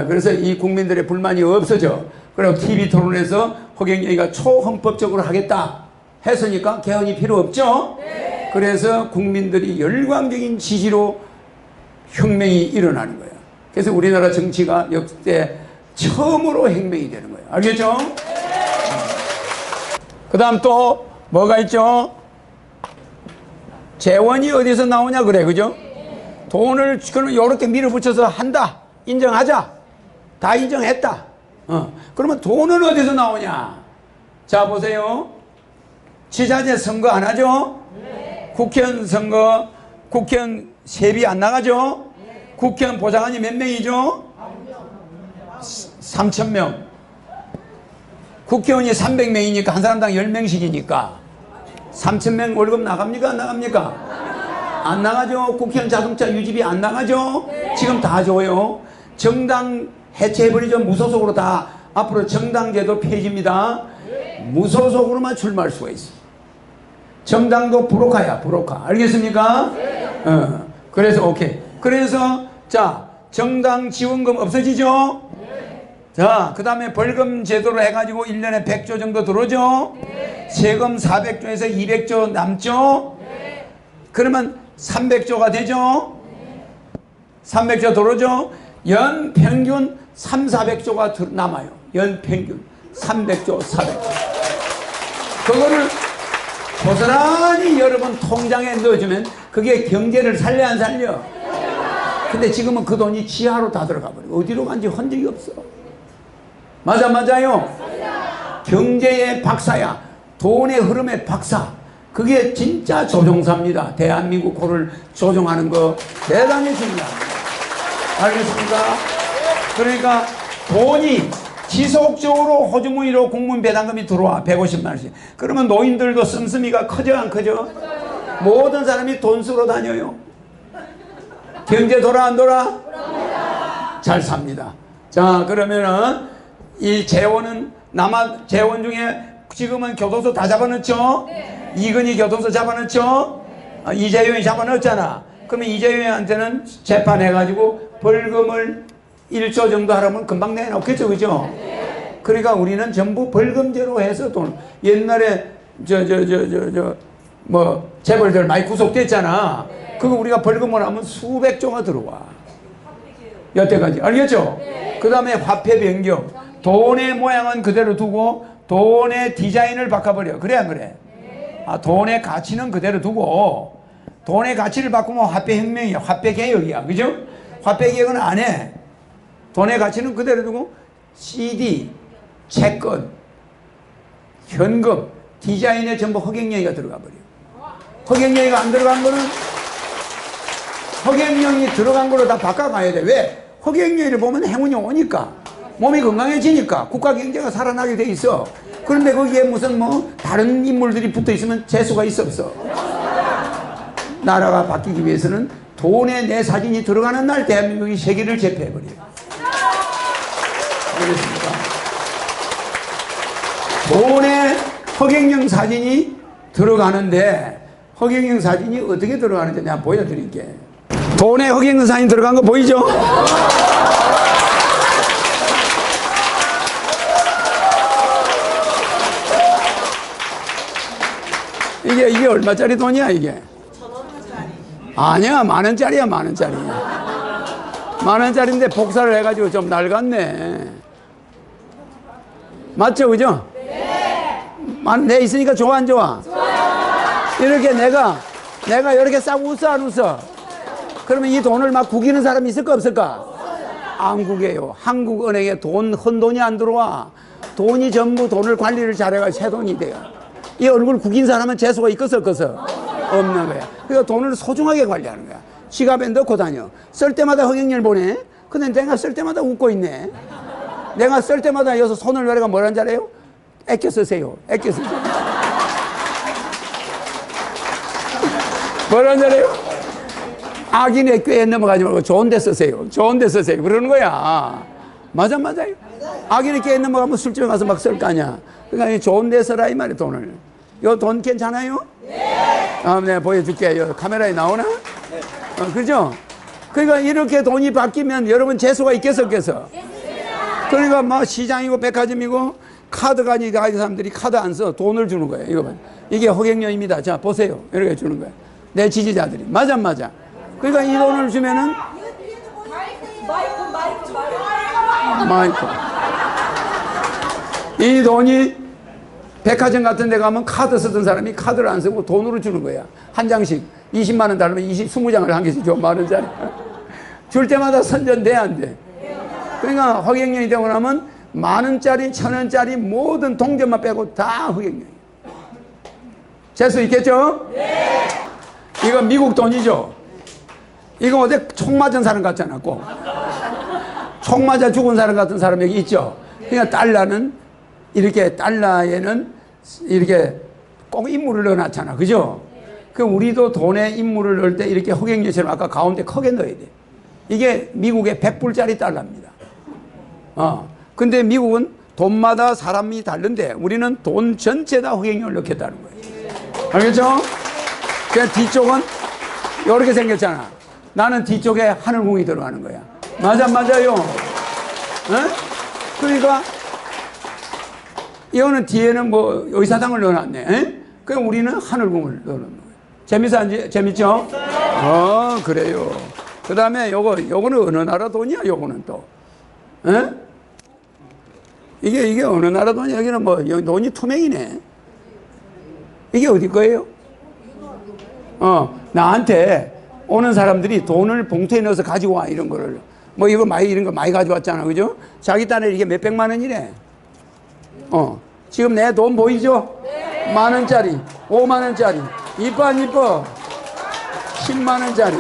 A: 그래서 이 국민들의 불만이 없어져. 그리고 TV 토론에서 허경영이가 초헌법적으로 하겠다 했으니까 개헌이 필요 없죠? 그래서 국민들이 열광적인 지지로 혁명이 일어나는 거예요. 그래서 우리나라 정치가 역대 처음으로 혁명이 되는 거예요. 알겠죠? 그 다음 또 뭐가 있죠? 재원이 어디서 나오냐 그래, 그죠? 돈을 그러면 이렇게 밀어붙여서 한다, 인정하자, 다 인정했다. 그러면 돈은 어디서 나오냐? 자 보세요. 지자체 선거 안 하죠? 국회의원 선거, 국회의원 세비 안 나가죠? 국회의원 보좌관이 몇 명이죠? 3,000명. 국회의원이 300명이니까 한 사람당 10명씩이니까 3,000명 월급 나갑니까? 안 나갑니까? 안 나가죠? 국회의원 자동차 유지비 안 나가죠? 지금 다 줘요. 정당 해체해버리죠. 무소속으로 다. 앞으로 정당제도 폐지입니다. 무소속으로만 출마할 수가 있어. 정당도 브로커야, 브로커. 알겠습니까? 그래서 오케이. 그래서 자, 정당 지원금 없어지죠? 자, 그 다음에 벌금 제도로 해가지고 1년에 100조 정도 들어오죠? 세금 400조에서 200조 남죠? 그러면 300조가 되죠? 300조 들어오죠? 연 평균 300~400조가 남아요. 연 평균 300조, 400조. 그거를 고스란히 여러분 통장에 넣어주면 그게 경제를 살려 안 살려? 근데 지금은 그 돈이 지하로 다 들어가 버리고 어디로 간지 흔적이 없어. 맞아요? 경제의 박사야. 돈의 흐름의 박사. 그게 진짜 조종사입니다. 대한민국 코를 조종하는 거 대단히 중요합니다. 알겠습니까? 그러니까 돈이 지속적으로 호주머니로 국민 배당금이 들어와. 150만 원씩. 그러면 노인들도 씀씀이가 커져 안 커져? 모든 사람이 돈 쓰러 다녀요. 경제 돌아 안 돌아? 잘 삽니다. 자, 그러면은 이 재원은 재원 중에 지금은 교도소 다 잡아넣죠? 이건희 교도소 잡아넣죠? 이재용이 잡아넣었잖아. 그러면 이재용한테는 재판해가지고 벌금을 1조 정도 하라면 금방 내놓겠죠, 그죠? 그러니까 우리는 전부 벌금제로 해서 돈. 옛날에 뭐 재벌들 많이 구속됐잖아. 그거 우리가 벌금을 하면 수백조가 들어와. 여태까지. 알겠죠? 그 다음에 화폐 변경. 돈의 모양은 그대로 두고 돈의 디자인을 바꿔버려. 그래 안 그래? 돈의 가치는 그대로 두고 돈의 가치를 바꾸면 화폐 혁명이야. 화폐 개혁이야. 그죠? 화폐 개혁은 안 해. 돈의 가치는 그대로 두고 CD, 채권, 현금, 디자인에 전부 허경영이가 들어가 버려. 허경영이가 안 들어간 거는 허경영이 들어간 걸로 다 바꿔가야 돼. 왜? 허경영이를 보면 행운이 오니까. 몸이 건강해지니까 국가 경제가 살아나게 돼 있어. 그런데 거기에 무슨 뭐 다른 인물들이 붙어 있으면 재수가 있어 없어? 나라가 바뀌기 위해서는 돈에 내 사진이 들어가는 날 대한민국이 세계를 제패해버려요. 알겠습니까? 돈에 허경영 사진이 들어가는데 허경영 사진이 어떻게 들어가는지 내가 보여드릴게. 돈에 허경영 사진 들어간 거 보이죠? 이게 얼마짜리 돈이야 이게? 아니야, 만원짜리야, 만원짜리. 만원짜리인데 복사를 해가지고 좀 낡았네. 맞죠, 그죠? 네. 내 있으니까 좋아, 안 좋아? 좋아요. 이렇게 내가 이렇게 싹 웃어, 안 웃어? 그러면 이 돈을 막 구기는 사람이 있을까, 없을까? 안 구겨요. 한국은행에 헌돈이 안 들어와. 돈이 전부 돈을 관리를 잘해가지고 새 돈이 돼요. 이 얼굴 구긴 사람은 재수가 있겠어, 없겠어? 없는 거야. 그러니까 돈을 소중하게 관리하는 거야. 지갑에 넣고 다녀. 쓸 때마다 허경영을 보내. 근데 내가 쓸 때마다 웃고 있네. 내가 쓸 때마다 여기서 손을 내려가 뭐라는 줄 알아요? 아껴 쓰세요. 아껴 쓰세요. 뭐라는 줄 알아요? 악인의 꾀에 넘어가지 말고 좋은 데 쓰세요. 좋은 데 쓰세요. 그러는 거야. 맞아요. 악인의 꾀에 넘어가면 술집에 가서 막 쓸 거 아니야. 그러니까 좋은 데 써라 이 말이야, 돈을. 요 돈 괜찮아요? 네. 내가 보여줄게. 요 카메라에 나오나? 네. 그죠? 그러니까 이렇게 돈이 바뀌면 여러분 재수가 있겠어, 없겠어? 그러니까 뭐 시장이고 백화점이고 카드 가지고 사람들이 카드 안 써. 돈을 주는 거예요. 이거 봐. 이게 허경영입니다. 자, 보세요. 이렇게 주는 거예요. 내 지지자들이. 맞아. 그러니까 이 돈을 주면은 마이크. 이 돈이 백화점 같은 데 가면 카드 쓰던 사람이 카드를 안 쓰고 돈으로 주는 거야. 한 장씩 20만 원 달면 20장을 한 개씩 줘. 만원짜리. 줄 때마다 선전돼, 안 돼? 그러니까 허경영이 되고 나면 만원짜리, 천원짜리 모든 동전만 빼고 다 허경영이에요. 재수 있겠죠? 네. 이거 미국 돈이죠? 이거 어디 총 맞은 사람 같잖아, 꼭. 총 맞아 죽은 사람 같은 사람 여기 있죠? 그러니까 달러는 이렇게 달러에는 이렇게 꼭 인물을 넣어놨잖아. 그죠? 그 우리도 돈에 인물을 넣을 때 이렇게 허경영처럼 아까 가운데 크게 넣어야 돼. 이게 미국의 100불짜리 달러입니다. 근데 미국은 돈마다 사람이 다른데 우리는 돈 전체다 허경영을 넣겠다는 거예요. 알겠죠? 그 뒤쪽은 이렇게 생겼잖아. 나는 뒤쪽에 하늘궁이 들어가는 거야. 맞아요. 그러니까 이거는 뒤에는 뭐 의사당을 넣어놨네. 그럼 우리는 하늘궁을 넣어놓는 거예요. 재밌죠? 그래요. 그 다음에 요거는 어느 나라 돈이야, 요거는 또. 이게 어느 나라 돈이야? 여기는 뭐, 여기 돈이 투명이네. 이게 어디 거예요? 나한테 오는 사람들이 돈을 봉투에 넣어서 가지고 와, 이런 거를. 뭐, 이런 거 많이 가져왔잖아. 그죠? 자기 딴에 이게 몇백만 원이래. 지금 내 돈 보이죠? 네. 만원짜리, 5만원짜리. 이뻐, 안 이뻐? 10만원짜리.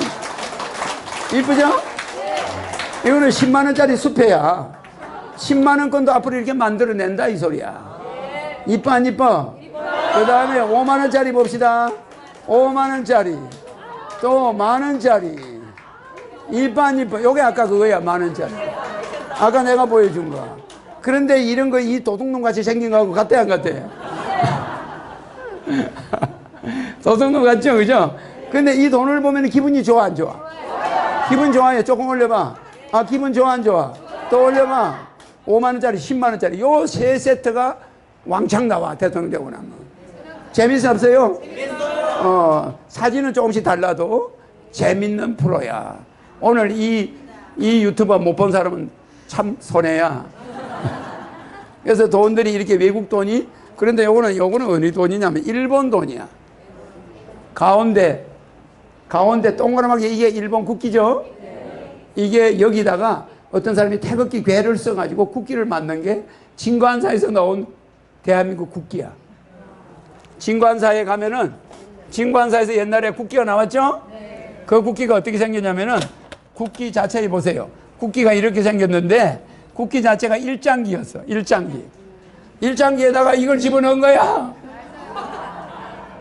A: 이쁘죠? 네. 이거는 10만원짜리 수표야. 10만원권도 앞으로 이렇게 만들어낸다, 이 소리야. 네. 이뻐, 안 이뻐? 그 다음에 5만원짜리 봅시다. 5만원짜리. 또 만원짜리. 이뻐, 안 이뻐? 요게 아까 그거야, 만원짜리. 아까 내가 보여준 거. 그런데 이런 거 이 도둑놈 같이 생긴 거하고 같아, 안 같아? 도둑놈 같죠, 그죠? 근데 이 돈을 보면 기분이 좋아, 안 좋아? 기분 좋아요. 조금 올려봐. 기분 좋아, 안 좋아? 또 올려봐. 5만원짜리, 10만원짜리. 요 세 세트가 왕창 나와, 대통령 되고 나면. 재밌어, 없어요? 사진은 조금씩 달라도 재밌는 프로야. 오늘 이 유튜버 못 본 사람은 참 손해야. 그래서 돈들이 이렇게 외국 돈이, 그런데 요거는 어느 돈이냐면 일본 돈이야. 가운데 동그랗게 이게 일본 국기죠? 이게 여기다가 어떤 사람이 태극기 괴를 써가지고 국기를 만든 게 진관사에서 나온 대한민국 국기야. 진관사에 가면은, 진관사에서 옛날에 국기가 나왔죠? 그 국기가 어떻게 생겼냐면은, 국기 자체에 보세요. 국기가 이렇게 생겼는데, 국기 자체가 일장기였어. 일장기. 일장기에다가 이걸 집어넣은 거야.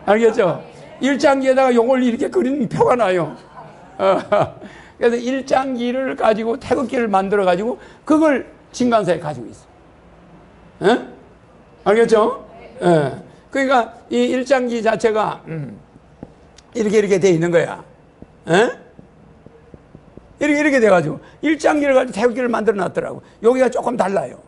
A: 알겠죠? 일장기에다가 요걸 이렇게 그린 표가 나요. 그래서 일장기를 가지고 태극기를 만들어 가지고 그걸 진간사에 가지고 있어. 예? 알겠죠? 예. 그러니까 이 일장기 자체가 이렇게 돼 있는 거야. 예? 이렇게 돼 가지고 일장기를 가지고 태극기를 만들어 놨더라고. 여기가 조금 달라요.